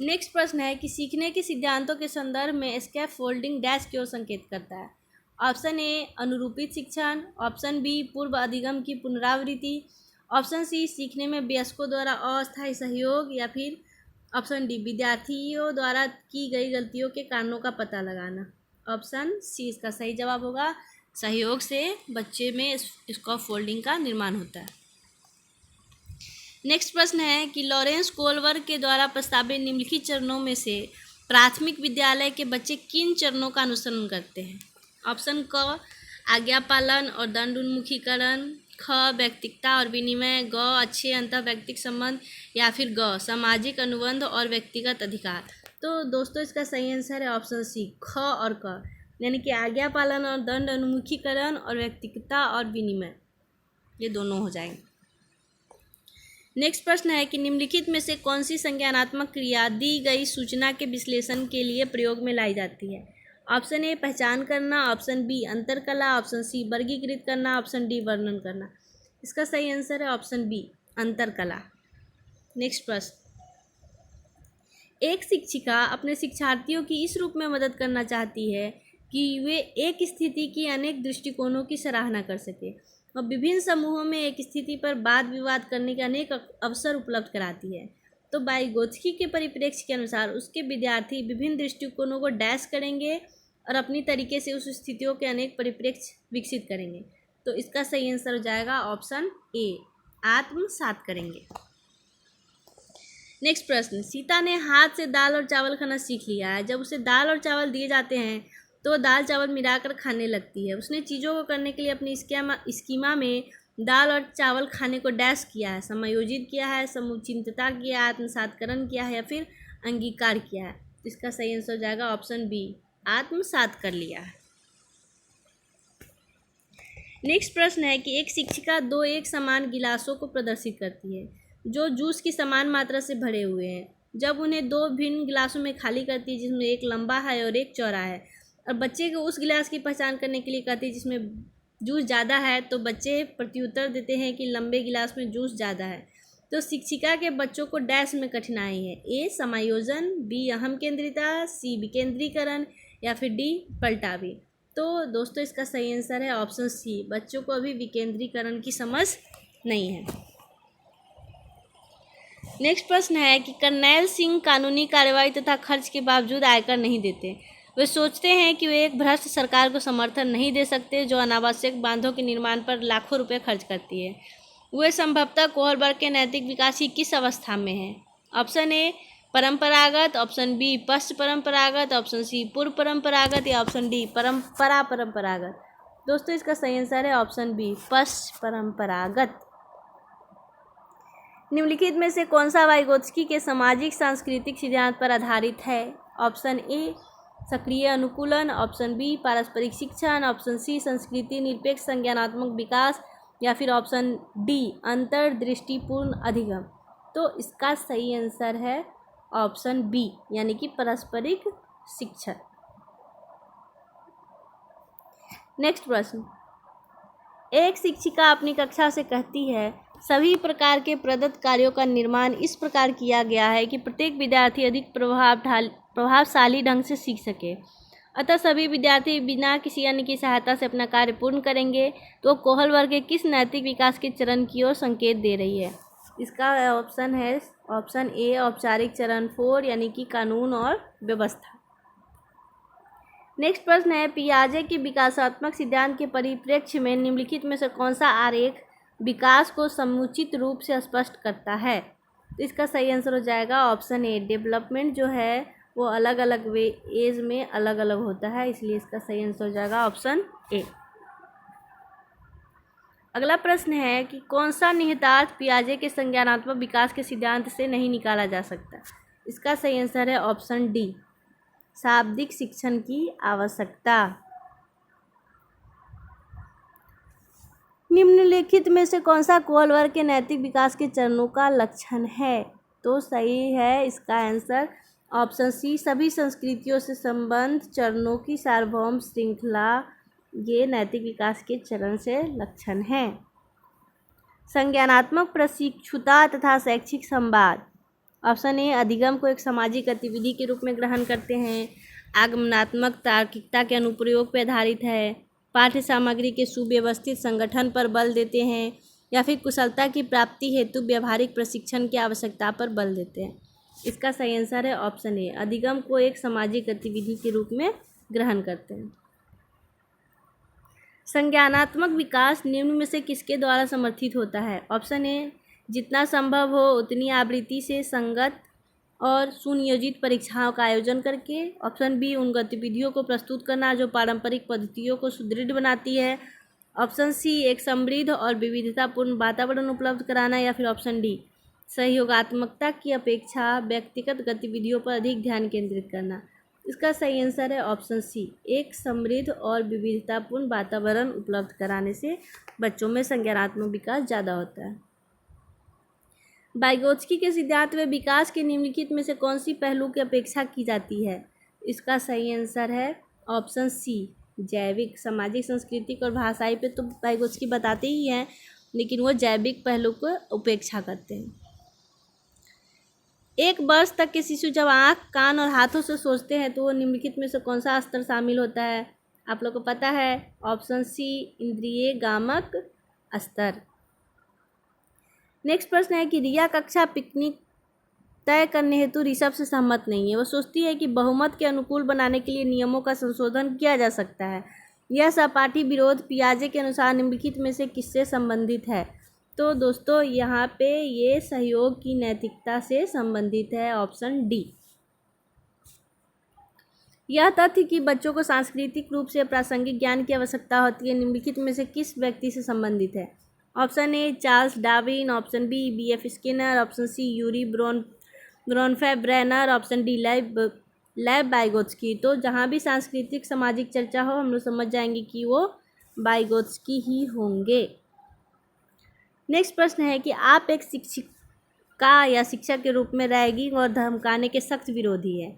नेक्स्ट प्रश्न है कि सीखने के सिद्धांतों के संदर्भ में स्कैफोल्डिंग डैश की ओर संकेत करता है, ऑप्शन ए अनुरूपित शिक्षण, ऑप्शन बी पूर्व अधिगम की पुनरावृत्ति, ऑप्शन सी सीखने में वयस्कों द्वारा अस्थायी सहयोग, या फिर ऑप्शन डी विद्यार्थियों द्वारा की गई गलतियों के कारणों का पता लगाना। ऑप्शन सी इसका सही जवाब होगा, सहयोग से बच्चे में स्कैफोल्डिंग का निर्माण होता है। नेक्स्ट प्रश्न है कि लॉरेंस कोलबर्ग के द्वारा प्रस्तावित निम्नलिखित चरणों में से प्राथमिक विद्यालय के बच्चे किन चरणों का अनुसरण करते हैं, ऑप्शन क आज्ञा पालन और दंड उन्मुखीकरण, ख व्यक्तिकता और विनिमय, ग अच्छे अंतर्वैयक्तिक संबंध, या फिर ग सामाजिक अनुबंध और व्यक्तिगत अधिकार। तो दोस्तों इसका सही आंसर है ऑप्शन सी ख और क, यानी कि आज्ञा पालन और दंड उन्मुखीकरण और व्यक्तिकता और विनिमय, ये दोनों हो जाएंगे। नेक्स्ट प्रश्न है कि निम्नलिखित में से कौन सी संज्ञानात्मक क्रिया दी गई सूचना के विश्लेषण के लिए प्रयोग में लाई जाती है, ऑप्शन ए पहचान करना, ऑप्शन बी अंतरकला, ऑप्शन सी वर्गीकृत करना, ऑप्शन डी वर्णन करना। इसका सही आंसर है ऑप्शन बी अंतरकला। नेक्स्ट प्रश्न, एक शिक्षिका अपने शिक्षार्थियों की इस रूप में मदद करना चाहती है कि वे एक स्थिति की अनेक दृष्टिकोणों की सराहना कर सके। वह विभिन्न समूहों में एक स्थिति पर वाद विवाद करने के अनेक अवसर उपलब्ध कराती है। तो वाइगोत्स्की के परिप्रेक्ष्य के अनुसार उसके विद्यार्थी विभिन्न दृष्टिकोणों को डैश करेंगे और अपनी तरीके से उस स्थितियों के अनेक परिप्रेक्ष्य विकसित करेंगे। तो इसका सही आंसर हो जाएगा ऑप्शन ए, आत्मसात करेंगे। नेक्स्ट प्रश्न, सीता ने हाथ से दाल और चावल खाना सीख लिया है। जब उसे दाल और चावल दिए जाते हैं तो दाल चावल मिलाकर खाने लगती है। उसने चीज़ों को करने के लिए अपनी स्कीमा में दाल और चावल खाने को डैश किया है, समायोजित किया है, समुचितता किया, आत्मसातकरण किया है या फिर अंगीकार किया है। तो इसका सही आंसर हो जाएगा ऑप्शन बी, आत्मसात कर लिया है। नेक्स्ट प्रश्न है कि एक शिक्षिका दो एक समान गिलासों को प्रदर्शित करती है जो जूस की समान मात्रा से भरे हुए हैं। जब उन्हें दो भिन्न गिलासों में खाली करती है जिसमें एक लंबा है और एक चौड़ा है, और बच्चे को उस गिलास की पहचान करने के लिए कहती है जिसमें जूस ज़्यादा है, तो बच्चे प्रत्युत्तर देते हैं कि लंबे गिलास में जूस ज़्यादा है। तो शिक्षिका के बच्चों को डैश में कठिनाई है, ए समायोजन, बी अहम केंद्रिता, सी विकेंद्रीकरण या फिर डी पलटावी। तो दोस्तों इसका सही आंसर है ऑप्शन सी, बच्चों को अभी विकेंद्रीकरण की समझ नहीं है। नेक्स्ट प्रश्न है कि करनैल सिंह कानूनी कार्रवाई तथा खर्च के बावजूद आयकर नहीं देते। वे सोचते हैं कि वे एक भ्रष्ट सरकार को समर्थन नहीं दे सकते जो अनावश्यक बांधों के निर्माण पर लाखों रुपए खर्च करती है। वे संभवतः कोहलबर्ग के नैतिक विकास की किस अवस्था में हैं? ऑप्शन ए परंपरागत, ऑप्शन बी पश्च परंपरागत, ऑप्शन सी पूर्व परंपरागत या ऑप्शन डी परंपरागत। दोस्तों इसका सही आंसर है ऑप्शन बी, पश्च परंपरागत। निम्नलिखित में से कौन सा वाइगोत्स्की के सामाजिक सांस्कृतिक सिद्धांत पर आधारित है? ऑप्शन ए सक्रिय अनुकूलन, ऑप्शन बी पारस्परिक शिक्षण, ऑप्शन सी संस्कृति निरपेक्ष संज्ञानात्मक विकास या फिर ऑप्शन डी अंतर्दृष्टिपूर्ण अधिगम। तो इसका सही आंसर है ऑप्शन बी, यानी कि पारस्परिक शिक्षण। नेक्स्ट प्रश्न, एक शिक्षिका अपनी कक्षा से कहती है सभी प्रकार के प्रदत्त कार्यों का निर्माण इस प्रकार किया गया है कि प्रत्येक विद्यार्थी अधिक प्रभावशाली ढंग से सीख सके, अतः सभी विद्यार्थी बिना किसी अन्य की सहायता से अपना कार्य पूर्ण करेंगे। तो कोहलबर्ग के किस नैतिक विकास के चरण की ओर संकेत दे रही है? इसका ऑप्शन है ऑप्शन ए औपचारिक चरण 4, यानी कि कानून और व्यवस्था। नेक्स्ट प्रश्न है पियाजे के विकासात्मक सिद्धांत के परिप्रेक्ष्य में निम्नलिखित में से कौन सा आरेख विकास को समुचित रूप से स्पष्ट करता है? तो इसका सही आंसर हो जाएगा ऑप्शन ए, डेवलपमेंट जो है वो अलग अलग एज में अलग अलग होता है, इसलिए इसका सही आंसर हो जाएगा ऑप्शन ए। अगला प्रश्न है कि कौन सा निहितार्थ पियाजे के संज्ञानात्मक विकास के सिद्धांत से नहीं निकाला जा सकता? इसका सही आंसर है ऑप्शन डी, शाब्दिक शिक्षण की आवश्यकता। निम्नलिखित में से कौन सा कोहलबर्ग के नैतिक विकास के चरणों का लक्षण है? तो सही है इसका आंसर ऑप्शन सी, सभी संस्कृतियों से संबंध चरणों की सार्वभौम श्रृंखला, ये नैतिक विकास के चरण से लक्षण है। संज्ञानात्मक प्रशिक्षुता तथा शैक्षिक संवाद, ऑप्शन ए अधिगम को एक सामाजिक गतिविधि के रूप में ग्रहण करते हैं, आगमनात्मक तार्किकता के अनुप्रयोग पर आधारित है, पाठ्य सामग्री के सुव्यवस्थित संगठन पर बल देते हैं या फिर कुशलता की प्राप्ति हेतु व्यावहारिक प्रशिक्षण की आवश्यकता पर बल देते हैं। इसका सही आंसर है ऑप्शन ए, अधिगम को एक सामाजिक गतिविधि के रूप में ग्रहण करते हैं। संज्ञानात्मक विकास निम्न में से किसके द्वारा समर्थित होता है? ऑप्शन ए जितना संभव हो उतनी आवृत्ति से संगत और सुनियोजित परीक्षाओं का आयोजन करके, ऑप्शन बी उन गतिविधियों को प्रस्तुत करना जो पारंपरिक पद्धतियों को सुदृढ़ बनाती है, ऑप्शन सी एक समृद्ध और विविधतापूर्ण वातावरण उपलब्ध कराना या फिर ऑप्शन डी सहयोगात्मकता की अपेक्षा व्यक्तिगत गतिविधियों पर अधिक ध्यान केंद्रित करना। इसका सही आंसर है ऑप्शन सी, एक समृद्ध और विविधतापूर्ण वातावरण उपलब्ध कराने से बच्चों में संज्ञानात्मक विकास ज़्यादा होता है। वाइगोत्स्की के सिद्धांत में विकास के निम्नलिखित में से कौन सी पहलू की अपेक्षा की जाती है? इसका सही आंसर है ऑप्शन सी, जैविक। सामाजिक, सांस्कृतिक और भाषाई पे तो वाइगोत्स्की बताते ही हैं, लेकिन वो जैविक पहलू को उपेक्षा करते हैं। एक वर्ष तक के शिशु जब आँख, कान और हाथों से सोचते हैं तो वो निम्नलिखित में से कौन सा स्तर शामिल होता है? आप लोग को पता है ऑप्शन सी इंद्रिय गामक, स्तर। नेक्स्ट प्रश्न है कि रिया कक्षा पिकनिक तय करने हेतु ऋषभ से सहमत नहीं है। वो सोचती है कि बहुमत के अनुकूल बनाने के लिए नियमों का संशोधन किया जा सकता है। यह सहपाठी विरोध पियाजे के अनुसार निम्नलिखित में से किससे संबंधित है? तो दोस्तों यहाँ पे ये सहयोग की नैतिकता से संबंधित है, ऑप्शन डी। यह तथ्य कि बच्चों को सांस्कृतिक रूप से प्रासंगिक ज्ञान की आवश्यकता होती है निम्नलिखित में से किस व्यक्ति से संबंधित है? Option A Charles Darwin, option B BF Skinner, option C Urie Bronfenbrenner, option D Lev Vygotsky. तो जहाँ भी सांस्कृतिक सामाजिक चर्चा हो हम लोग समझ जाएंगे कि वो वाइगोत्स्की ही होंगे। नेक्स्ट प्रश्न है कि आप एक शिक्षिका या शिक्षक के रूप में रैगिंग और धमकाने के सख्त विरोधी हैं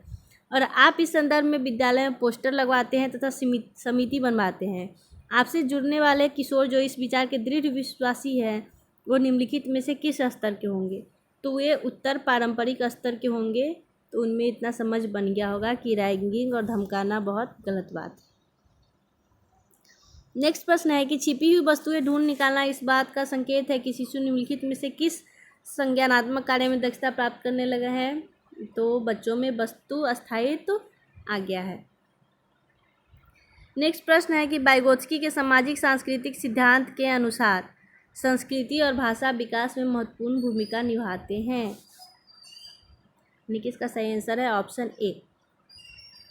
और आप इस संदर्भ में विद्यालय में पोस्टर लगवाते हैं तथा समिति बनवाते हैं। आपसे जुड़ने वाले किशोर जो इस विचार के दृढ़ विश्वासी हैं वो निम्नलिखित में से किस स्तर के होंगे? तो ये उत्तर पारंपरिक स्तर के होंगे। तो उनमें इतना समझ बन गया होगा कि रैगिंग और धमकाना बहुत गलत बात है। नेक्स्ट प्रश्न है कि छिपी हुई वस्तुएं ढूंढ निकालना इस बात का संकेत है कि शिशु निम्नलिखित में से किस संज्ञानात्मक कार्य में दक्षता प्राप्त करने लगा है? तो बच्चों में वस्तु स्थायित्व आ गया है। नेक्स्ट प्रश्न है कि वाइगोत्स्की के सामाजिक सांस्कृतिक सिद्धांत के अनुसार संस्कृति और भाषा विकास में महत्वपूर्ण भूमिका निभाते हैं। इसका सही आंसर है ऑप्शन ए।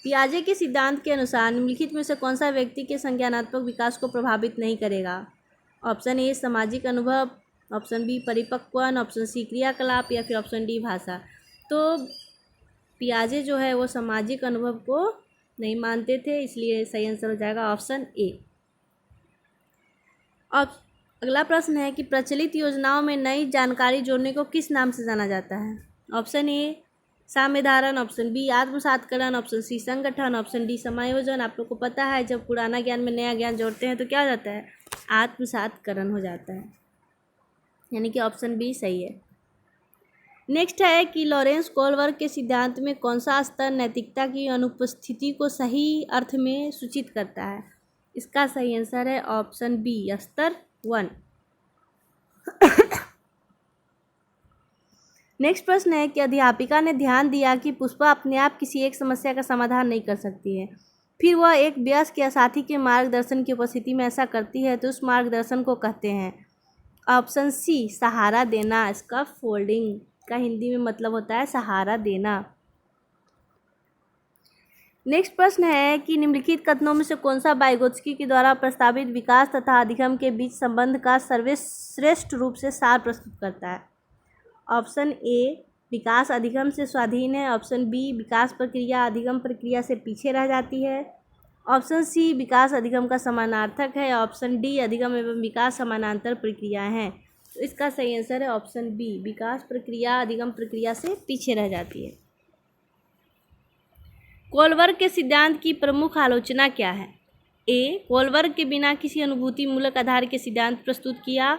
पियाजे के सिद्धांत के अनुसार निम्नलिखित में से कौन सा व्यक्ति के संज्ञानात्मक विकास को प्रभावित नहीं करेगा? ऑप्शन ए सामाजिक अनुभव, ऑप्शन बी परिपक्वन, ऑप्शन सी क्रियाकलाप या फिर ऑप्शन डी भाषा। तो पियाजे जो है वो सामाजिक अनुभव को नहीं मानते थे, इसलिए सही आंसर हो जाएगा ऑप्शन ए। अब अगला प्रश्न है कि प्रचलित योजनाओं में नई जानकारी जोड़ने को किस नाम से जाना जाता है? ऑप्शन ए साम्यधारण, ऑप्शन बी आत्मसातकरण, ऑप्शन सी संगठन, ऑप्शन डी समायोजन। आप लोग को पता है जब पुराना ज्ञान में नया ज्ञान जोड़ते हैं तो क्या हो जाता है? आत्मसातकरण हो जाता है, यानी कि ऑप्शन बी सही है। नेक्स्ट है कि लॉरेंस कोलबर्ग के सिद्धांत में कौन सा स्तर नैतिकता की अनुपस्थिति को सही अर्थ में सूचित करता है? इसका सही आंसर है ऑप्शन बी स्तर 1। नेक्स्ट प्रश्न है कि अध्यापिका ने ध्यान दिया कि पुष्पा अपने आप किसी एक समस्या का समाधान नहीं कर सकती है, फिर वह एक वयस्क या साथी के मार्गदर्शन की उपस्थिति में ऐसा करती है तो उस मार्गदर्शन को कहते हैं ऑप्शन सी सहारा देना। इसका फोल्डिंग का हिंदी में मतलब होता है सहारा देना। नेक्स्ट प्रश्न है कि निम्नलिखित कथनों में से कौन सा वाइगोत्स्की के द्वारा प्रस्तावित विकास तथा अधिगम के बीच संबंध का सर्वश्रेष्ठ रूप से सार प्रस्तुत करता है? ऑप्शन ए विकास अधिगम से स्वाधीन है, ऑप्शन बी विकास प्रक्रिया अधिगम प्रक्रिया से पीछे रह जाती है, ऑप्शन सी विकास अधिगम का समानार्थक है, ऑप्शन डी अधिगम एवं विकास समानांतर प्रक्रियाएं हैं। तो इसका सही आंसर है ऑप्शन बी विकास प्रक्रिया अधिगम प्रक्रिया से पीछे रह जाती है। कोलबर्ग के सिद्धांत की प्रमुख आलोचना क्या है? ए कोलबर्ग के बिना किसी अनुभूति मूलक आधार के सिद्धांत प्रस्तुत किया,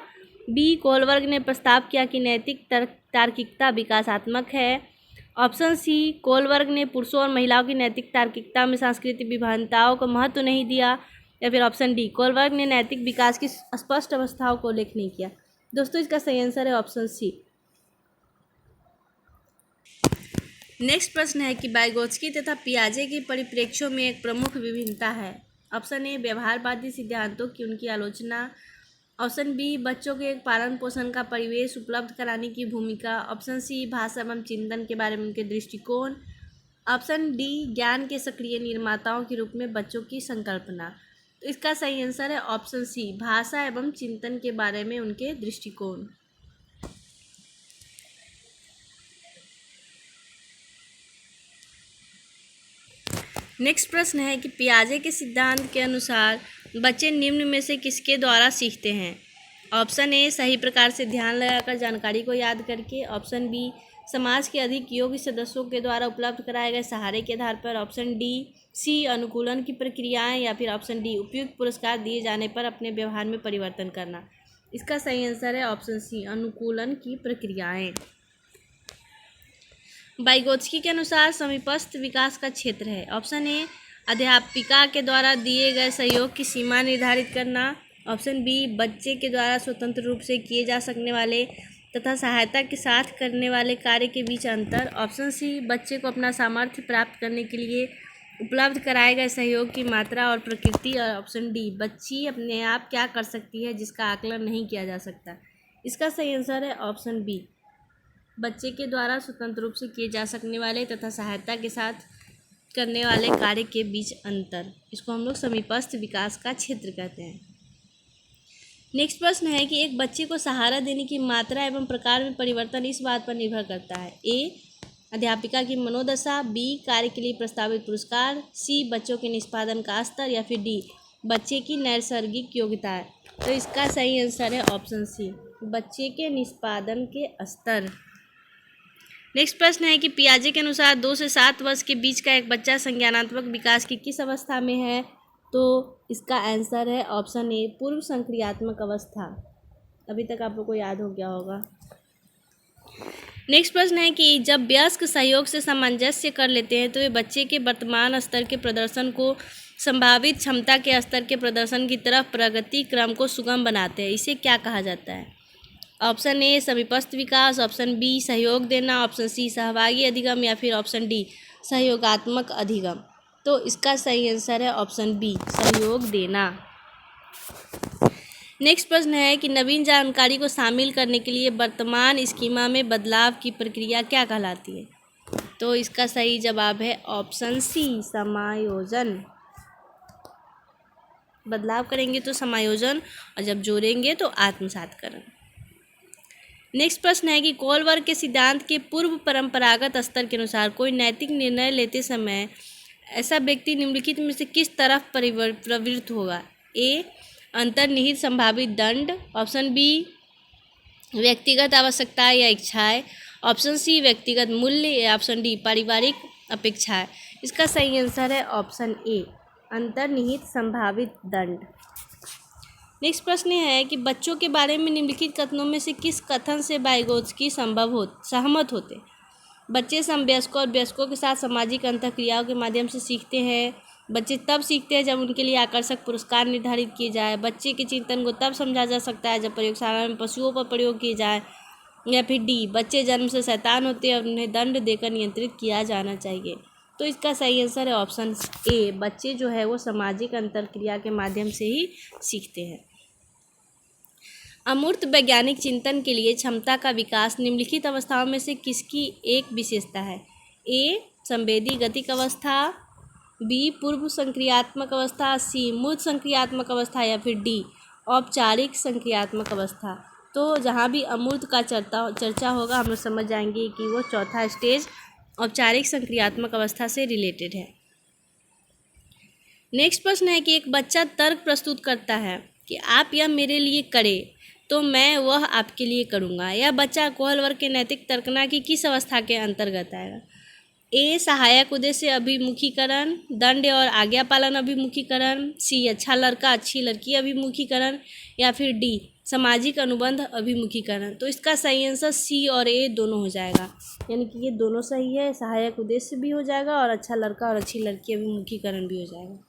बी कोलबर्ग ने प्रस्ताव किया कि नैतिक तार्किकता विकासात्मक है, ऑप्शन सी कोलबर्ग ने पुरुषों और महिलाओं की नैतिक तार्किकता में सांस्कृतिक विभिन्नताओं को महत्व नहीं दिया, या फिर ऑप्शन डी कोलबर्ग ने नैतिक विकास की स्पष्ट अवस्थाओं को उल्लेख नहीं किया। दोस्तों इसका सही आंसर है ऑप्शन सी। नेक्स्ट प्रश्न है कि वाइगोत्स्की तथा पियाजे के परिप्रेक्ष्यों में एक प्रमुख विभिन्नता है। ऑप्शन ए व्यवहारवादी सिद्धांतों की उनकी आलोचना, ऑप्शन बी बच्चों के एक पालन पोषण का परिवेश उपलब्ध कराने की भूमिका, ऑप्शन सी भाषा एवं चिंतन के बारे में उनके दृष्टिकोण, ऑप्शन डी ज्ञान के सक्रिय निर्माताओं के रूप में बच्चों की संकल्पना। तो इसका सही आंसर है ऑप्शन सी भाषा एवं चिंतन के बारे में उनके दृष्टिकोण। नेक्स्ट प्रश्न है कि पियाजे के सिद्धांत के अनुसार बच्चे निम्न में से किसके द्वारा सीखते हैं? ऑप्शन ए सही प्रकार से ध्यान लगाकर जानकारी को याद करके, ऑप्शन बी समाज के अधिक योग्य सदस्यों के द्वारा उपलब्ध कराए गए सहारे के आधार पर, ऑप्शन डी सी अनुकूलन की प्रक्रियाएं, या फिर ऑप्शन डी उपयुक्त पुरस्कार दिए जाने पर अपने व्यवहार में परिवर्तन करना। इसका सही आंसर है ऑप्शन सी अनुकूलन की प्रक्रियाएं। वाइगोत्स्की के अनुसार समीपस्थ विकास का क्षेत्र है। ऑप्शन ए अध्यापिका के द्वारा दिए गए सहयोग की सीमा निर्धारित करना, ऑप्शन बी बच्चे के द्वारा स्वतंत्र रूप से किए जा सकने वाले तथा सहायता के साथ करने वाले कार्य के बीच अंतर। ऑप्शन सी बच्चे को अपना सामर्थ्य प्राप्त करने के लिए उपलब्ध कराए गए सहयोग की मात्रा और प्रकृति। और ऑप्शन डी बच्ची अपने आप क्या कर सकती है जिसका आकलन नहीं किया जा सकता। इसका सही आंसर है ऑप्शन बी बच्चे के द्वारा स्वतंत्र रूप से किए जा सकने वाले तथा सहायता के साथ करने वाले कार्य के बीच अंतर। इसको हम लोग समीपस्थ विकास का क्षेत्र कहते हैं। नेक्स्ट प्रश्न है कि एक बच्चे को सहारा देने की मात्रा एवं प्रकार में परिवर्तन इस बात पर निर्भर करता है। ए अध्यापिका की मनोदशा, बी कार्य के लिए प्रस्तावित पुरस्कार, सी बच्चों के निष्पादन का स्तर, या फिर डी बच्चे की नैसर्गिक योग्यता। तो इसका सही आंसर है ऑप्शन सी बच्चे के निष्पादन के स्तर। नेक्स्ट प्रश्न है कि पियाजे के अनुसार 2 से 7 वर्ष के बीच का एक बच्चा संज्ञानात्मक विकास की किस अवस्था में है। तो इसका आंसर है ऑप्शन ए पूर्व संक्रियात्मक अवस्था। अभी तक आप लोग को याद हो गया होगा। नेक्स्ट प्रश्न है कि जब वयस्क सहयोग से सामंजस्य कर लेते हैं तो वे बच्चे के वर्तमान स्तर के प्रदर्शन को संभावित क्षमता के स्तर के प्रदर्शन की तरफ प्रगति क्रम को सुगम बनाते हैं। इसे क्या कहा जाता है। ऑप्शन ए समीपस्थ विकास, ऑप्शन बी सहयोग देना, ऑप्शन सी सहभागी अधिगम, या फिर ऑप्शन डी सहयोगात्मक अधिगम। तो इसका सही आंसर है ऑप्शन बी सहयोग देना। नेक्स्ट प्रश्न है कि नवीन जानकारी को शामिल करने के लिए वर्तमान स्कीमा में बदलाव की प्रक्रिया क्या कहलाती है। तो इसका सही जवाब है ऑप्शन सी समायोजन। बदलाव करेंगे तो समायोजन और जब जोड़ेंगे तो आत्मसातकरण। नेक्स्ट प्रश्न है कि कोलवर्ग के सिद्धांत के पूर्व परंपरागत स्तर के अनुसार कोई नैतिक निर्णय लेते समय ऐसा व्यक्ति निम्नलिखित में से किस तरफ प्रवृत्त होगा। ए अंतर्निहित संभावित दंड, ऑप्शन बी व्यक्तिगत आवश्यकताएं या इच्छाएं, ऑप्शन सी व्यक्तिगत मूल्य, या ऑप्शन डी पारिवारिक अपेक्षाएं। इसका सही आंसर है ऑप्शन ए अंतर्निहित संभावित दंड। नेक्स्ट प्रश्न है कि बच्चों के बारे में निम्नलिखित कथनों में से किस कथन से वाइगोत्स्की सहमत होते। बच्चे समवयस्कों और वयस्कों के साथ सामाजिक अंतःक्रियाओं के माध्यम से सीखते हैं। बच्चे तब सीखते हैं जब उनके लिए आकर्षक पुरस्कार निर्धारित किए जाए। बच्चे के चिंतन को तब समझा जा सकता है जब प्रयोगशाला में पशुओं पर प्रयोग किए जाए। या फिर डी बच्चे जन्म से शैतान होते हैं और उन्हें दंड देकर नियंत्रित किया जाना चाहिए। तो इसका सही आंसर है ऑप्शन ए बच्चे जो है वो सामाजिक अंतःक्रिया के माध्यम से ही सीखते हैं। अमूर्त वैज्ञानिक चिंतन के लिए क्षमता का विकास निम्नलिखित अवस्थाओं में से किसकी एक विशेषता है। ए संवेदी गतिक अवस्था, बी पूर्व संक्रियात्मक अवस्था, सी मूर्त संक्रियात्मक अवस्था, या फिर डी औपचारिक संक्रियात्मक अवस्था। तो जहाँ भी अमूर्त का चर्चा होगा हम लोग समझ जाएंगे कि वो चौथा स्टेज औपचारिक संक्रियात्मक अवस्था से रिलेटेड है। नेक्स्ट प्रश्न है कि एक बच्चा तर्क प्रस्तुत करता है कि आप यह मेरे लिए करें तो मैं वह आपके लिए करूँगा। यह बच्चा कोहल वर्ग के नैतिक तर्कना की किस अवस्था के अंतर्गत आएगा। ए सहायक उद्देश्य अभिमुखीकरण, दंड और आज्ञा पालन अभिमुखीकरण, सी अच्छा लड़का अच्छी लड़की अभिमुखीकरण, या फिर डी सामाजिक अनुबंध अभिमुखीकरण। तो इसका सही आंसर सी और ए दोनों हो जाएगा, यानी कि ये दोनों सही है। सहायक उद्देश्य भी हो जाएगा और अच्छा लड़का और अच्छी लड़की अभिमुखीकरण भी हो जाएगा।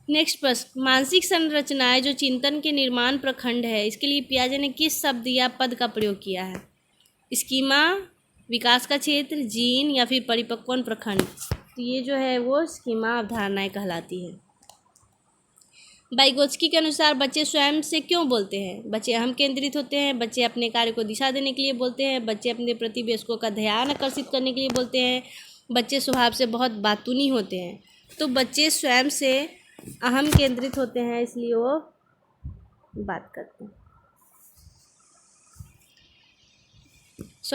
नेक्स्ट प्रश्न मानसिक संरचनाएं जो चिंतन के निर्माण प्रखंड है, इसके लिए पियाजे ने किस शब्द या पद का प्रयोग किया है। स्कीमा, विकास का क्षेत्र, जीन, या फिर परिपक्वन प्रखंड। तो ये जो है वो स्कीमा अवधारणाएं कहलाती है। वाइगोत्स्की के अनुसार बच्चे स्वयं से क्यों बोलते हैं। बच्चे अहम केंद्रित होते हैं, बच्चे अपने कार्य को दिशा देने के लिए बोलते हैं, बच्चे अपने प्रति वयस्कों का ध्यान आकर्षित करने के लिए बोलते हैं, बच्चे स्वभाव से बहुत बातूनी होते हैं। तो बच्चे स्वयं से अहम केंद्रित होते हैं इसलिए वो बात करते हैं।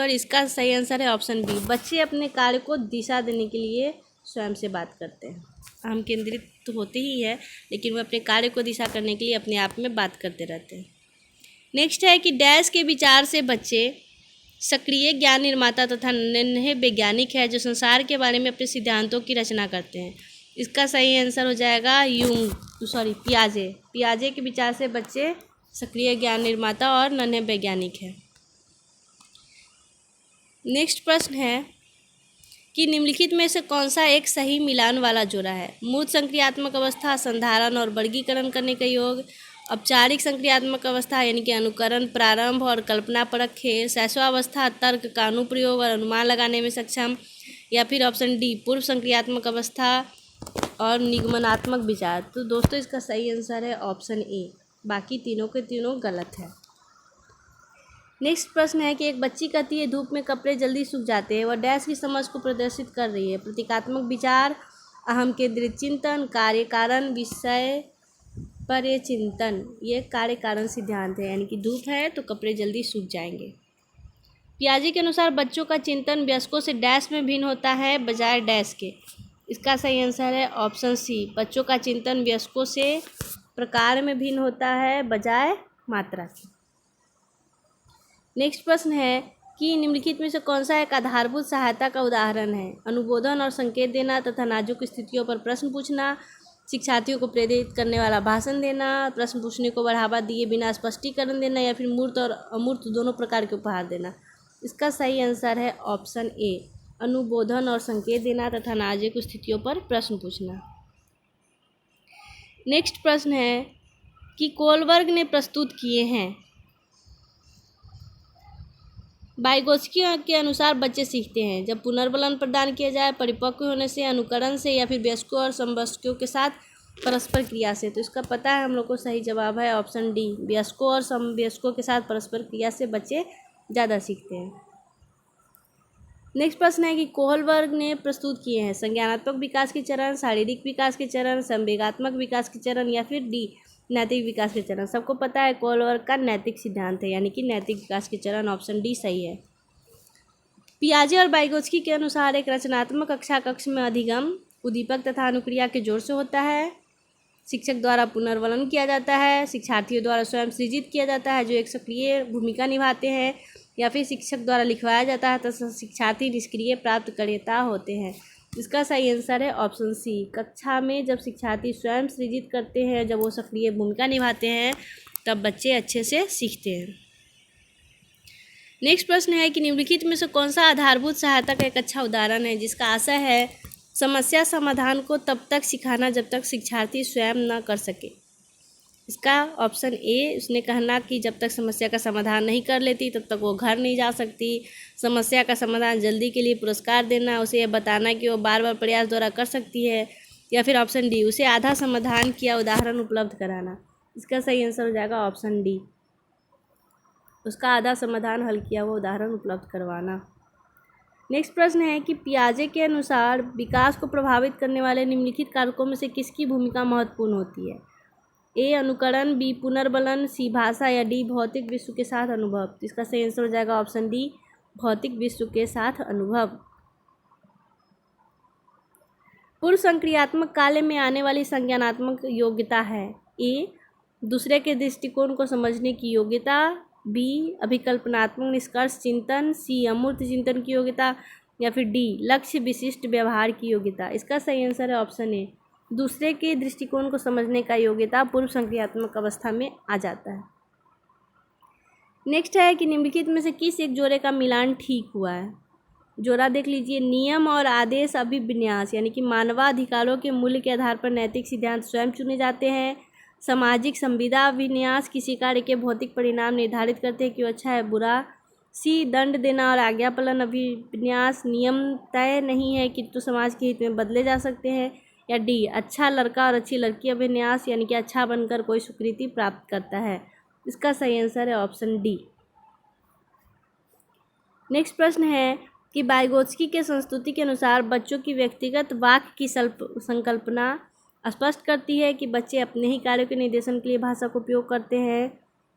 इसका सही आंसर है ऑप्शन बी बच्चे अपने कार्य को दिशा देने के लिए स्वयं से बात करते हैं। अहम केंद्रित तो होते ही है लेकिन वो अपने कार्य को दिशा करने के लिए अपने आप में बात करते रहते हैं। नेक्स्ट है कि डैश के विचार से बच्चे सक्रिय ज्ञान निर्माता तथा नन्हे वैज्ञानिक है जो संसार के बारे में अपने सिद्धांतों की रचना करते हैं। इसका सही आंसर हो जाएगा पियाजे के विचार से बच्चे सक्रिय ज्ञान निर्माता और नन्हे वैज्ञानिक है। नेक्स्ट प्रश्न है कि निम्नलिखित में से कौन सा एक सही मिलान वाला जोड़ा है। मूर्त संक्रियात्मक अवस्था, संधारण और वर्गीकरण करने का योग, औपचारिक संक्रियात्मक अवस्था यानी कि अनुकरण, प्रारंभ और कल्पनापरक खेल। शैशवावस्था तर्क का अनुप्रयोग और अनुमान लगाने में सक्षम। या फिर ऑप्शन डी पूर्व संक्रियात्मक अवस्था और निगमनात्मक विचार। तो दोस्तों इसका सही आंसर है ऑप्शन ए, बाकी तीनों के तीनों गलत है। नेक्स्ट प्रश्न है कि एक बच्ची कहती है धूप में कपड़े जल्दी सूख जाते हैं, वह डैश की समझ को प्रदर्शित कर रही है। प्रतीकात्मक विचार, अहम केंद्रित चिंतन, कार्य कारण, विषय पर ये चिंतन। ये कार्य कारण सिद्धांत है, यानी कि धूप है तो कपड़े जल्दी सूख जाएंगे। पियाजे के अनुसार बच्चों का चिंतन वयस्कों से डैश में भिन्न होता है बजाय डैश के। इसका सही आंसर है ऑप्शन सी, बच्चों का चिंतन वयस्कों से प्रकार में भिन्न होता है बजाय मात्रा के। नेक्स्ट प्रश्न है कि निम्नलिखित में से कौन सा एक आधारभूत सहायता का उदाहरण है? अनुबोधन और संकेत देना तथा नाजुक स्थितियों पर प्रश्न पूछना, शिक्षार्थियों को प्रेरित करने वाला भाषण देना, प्रश्न पूछने को बढ़ावा दिए बिना स्पष्टीकरण देना, या फिर मूर्त और अमूर्त दोनों प्रकार के उपहार देना। इसका सही आंसर है ऑप्शन ए, अनुबोधन और संकेत देना तथा नाजुक स्थितियों पर प्रश्न पूछना। नेक्स्ट प्रश्न है कि कोलबर्ग ने प्रस्तुत किए हैं। वाइगोत्स्की के अनुसार बच्चे सीखते हैं जब पुनर्बलन प्रदान किया जाए, परिपक्व होने से, अनुकरण से, या फिर वयस्कों और समवयस्कों के साथ परस्पर क्रिया से। तो इसका पता है हम लोग को, सही जवाब है ऑप्शन डी, वयस्कों और समवयस्कों के साथ परस्पर क्रिया से बच्चे ज़्यादा सीखते हैं। नेक्स्ट प्रश्न है कि कोहलबर्ग ने प्रस्तुत किए हैं संज्ञानात्मक विकास के चरण, शारीरिक विकास के चरण, संवेगात्मक विकास के चरण, या फिर डी नैतिक विकास के चरण। सबको पता है कोहलबर्ग का नैतिक सिद्धांत है, यानी कि नैतिक विकास के चरण, ऑप्शन डी सही है। पियाजे और वाइगोत्स्की के अनुसार एक रचनात्मक कक्षा कक्ष में अधिगम, उद्दीपक तथा अनुक्रिया के जोर से होता है। शिक्षक द्वारा पुनर्वलन किया जाता है, शिक्षार्थियों द्वारा स्वयं सृजित किया जाता है जो एक सक्रिय भूमिका निभाते हैं, या फिर शिक्षक द्वारा लिखवाया जाता है तथा शिक्षार्थी निष्क्रिय प्राप्तकर्ता होते हैं। इसका सही आंसर है ऑप्शन सी, कक्षा में जब शिक्षार्थी स्वयं सृजित करते हैं, जब वो सक्रिय भूमिका निभाते हैं, तब बच्चे अच्छे से सीखते हैं। नेक्स्ट प्रश्न है कि निम्नलिखित में से कौन सा आधारभूत सहायता का एक अच्छा उदाहरण है जिसका आशय है समस्या समाधान को तब तक सिखाना जब तक शिक्षार्थी स्वयं न कर सके। इसका ऑप्शन ए, उसने कहना कि जब तक समस्या का समाधान नहीं कर लेती तब तक वो घर नहीं जा सकती। समस्या का समाधान जल्दी के लिए पुरस्कार देना, उसे यह बताना कि वो बार बार प्रयास द्वारा कर सकती है। या फिर ऑप्शन डी, उसे आधा समाधान किया उदाहरण उपलब्ध कराना। इसका सही आंसर हो जाएगा ऑप्शन डी, उसका आधा समाधान हल किया हुआ उदाहरण उपलब्ध करवाना। नेक्स्ट प्रश्न है कि पियाजे के अनुसार विकास को प्रभावित करने वाले निम्नलिखित कारकों में से किसकी भूमिका महत्वपूर्ण होती है? ए अनुकरण, बी पुनर्बलन, सी भाषा, या डी भौतिक विश्व के साथ अनुभव। इसका सही आंसर हो जाएगा ऑप्शन डी, भौतिक विश्व के साथ अनुभव। पूर्व संक्रियात्मक काल में आने वाली संज्ञानात्मक योग्यता है ए दूसरे के दृष्टिकोण को समझने की योग्यता, बी अभिकल्पनात्मक निष्कर्ष चिंतन, सी अमूर्त चिंतन की योग्यता, या फिर डी लक्ष्य विशिष्ट व्यवहार की योग्यता। इसका सही आंसर है ऑप्शन ए, दूसरे के दृष्टिकोण को समझने का योग्यता पूर्व संक्रियात्मक अवस्था में आ जाता है। नेक्स्ट है कि निम्नलिखित में से किस एक जोड़े का मिलान ठीक हुआ है? जोड़ा देख लीजिए, नियम और आदेश अभिविन्यास, यानी कि मानवाधिकारों के मूल्य के आधार पर नैतिक सिद्धांत स्वयं चुने जाते हैं। सामाजिक संविदा विन्यास, किसी कार्य के भौतिक परिणाम निर्धारित करते हैं कि वो अच्छा है बुरा। सी दंड देना और आज्ञा पालन अभिविन्यास, नियम तय नहीं है किंतु समाज के हित में बदले जा सकते हैं। या डी अच्छा लड़का और अच्छी लड़की अभिन्यास, यानी कि अच्छा बनकर कोई स्वीकृति प्राप्त करता है। इसका सही आंसर है ऑप्शन डी। नेक्स्ट प्रश्न है कि वाइगोत्स्की के संस्तुति के अनुसार बच्चों की व्यक्तिगत वाक्य की संकल्पना स्पष्ट करती है कि बच्चे अपने ही कार्यों के निर्देशन के लिए भाषा का उपयोग करते हैं।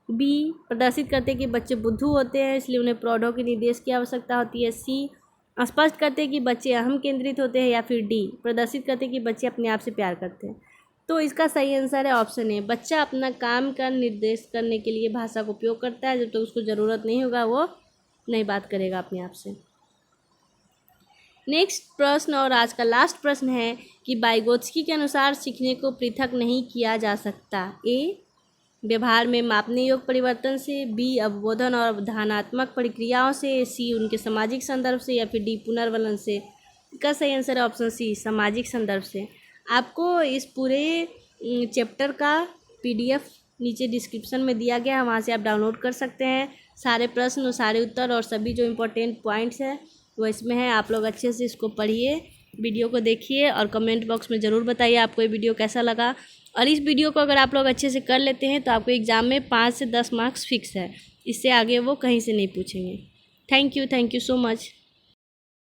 बी प्रदर्शित करते हैं कि बच्चे बुद्धू होते हैं इसलिए उन्हें प्रौढ़ों के निर्देश की आवश्यकता होती है। सी स्पष्ट करते हैं कि बच्चे अहम केंद्रित होते हैं। या फिर डी प्रदर्शित करते हैं कि बच्चे अपने आप से प्यार करते हैं। तो इसका सही आंसर है ऑप्शन ए, बच्चा अपना काम का निर्देश करने के लिए भाषा का उपयोग करता है, जब तक उसको ज़रूरत नहीं होगा वो नहीं बात करेगा अपने आप से। नेक्स्ट प्रश्न और आज का लास्ट प्रश्न है कि वाइगोत्स्की के अनुसार सीखने को पृथक नहीं किया जा सकता। ए व्यवहार में मापने योग्य परिवर्तन से, बी अवबोधन और अवधारणात्मक प्रक्रियाओं से, सी उनके सामाजिक संदर्भ से, या फिर डी पुनर्वलन से। इसका सही आंसर है ऑप्शन सी, सामाजिक संदर्भ से। आपको इस पूरे चैप्टर का PDF नीचे डिस्क्रिप्शन में दिया गया है, वहाँ से आप डाउनलोड कर सकते हैं। सारे प्रश्न और सारे उत्तर और सभी जो इम्पोर्टेंट पॉइंट्स हैं वो इसमें है। आप लोग अच्छे से इसको पढ़िए, वीडियो को देखिए और कमेंट बॉक्स में ज़रूर बताइए आपको ये वीडियो कैसा लगा। और इस वीडियो को अगर आप लोग अच्छे से कर लेते हैं तो आपको एग्ज़ाम में 5 से 10 मार्क्स फिक्स है। इससे आगे वो कहीं से नहीं पूछेंगे। Thank you so much.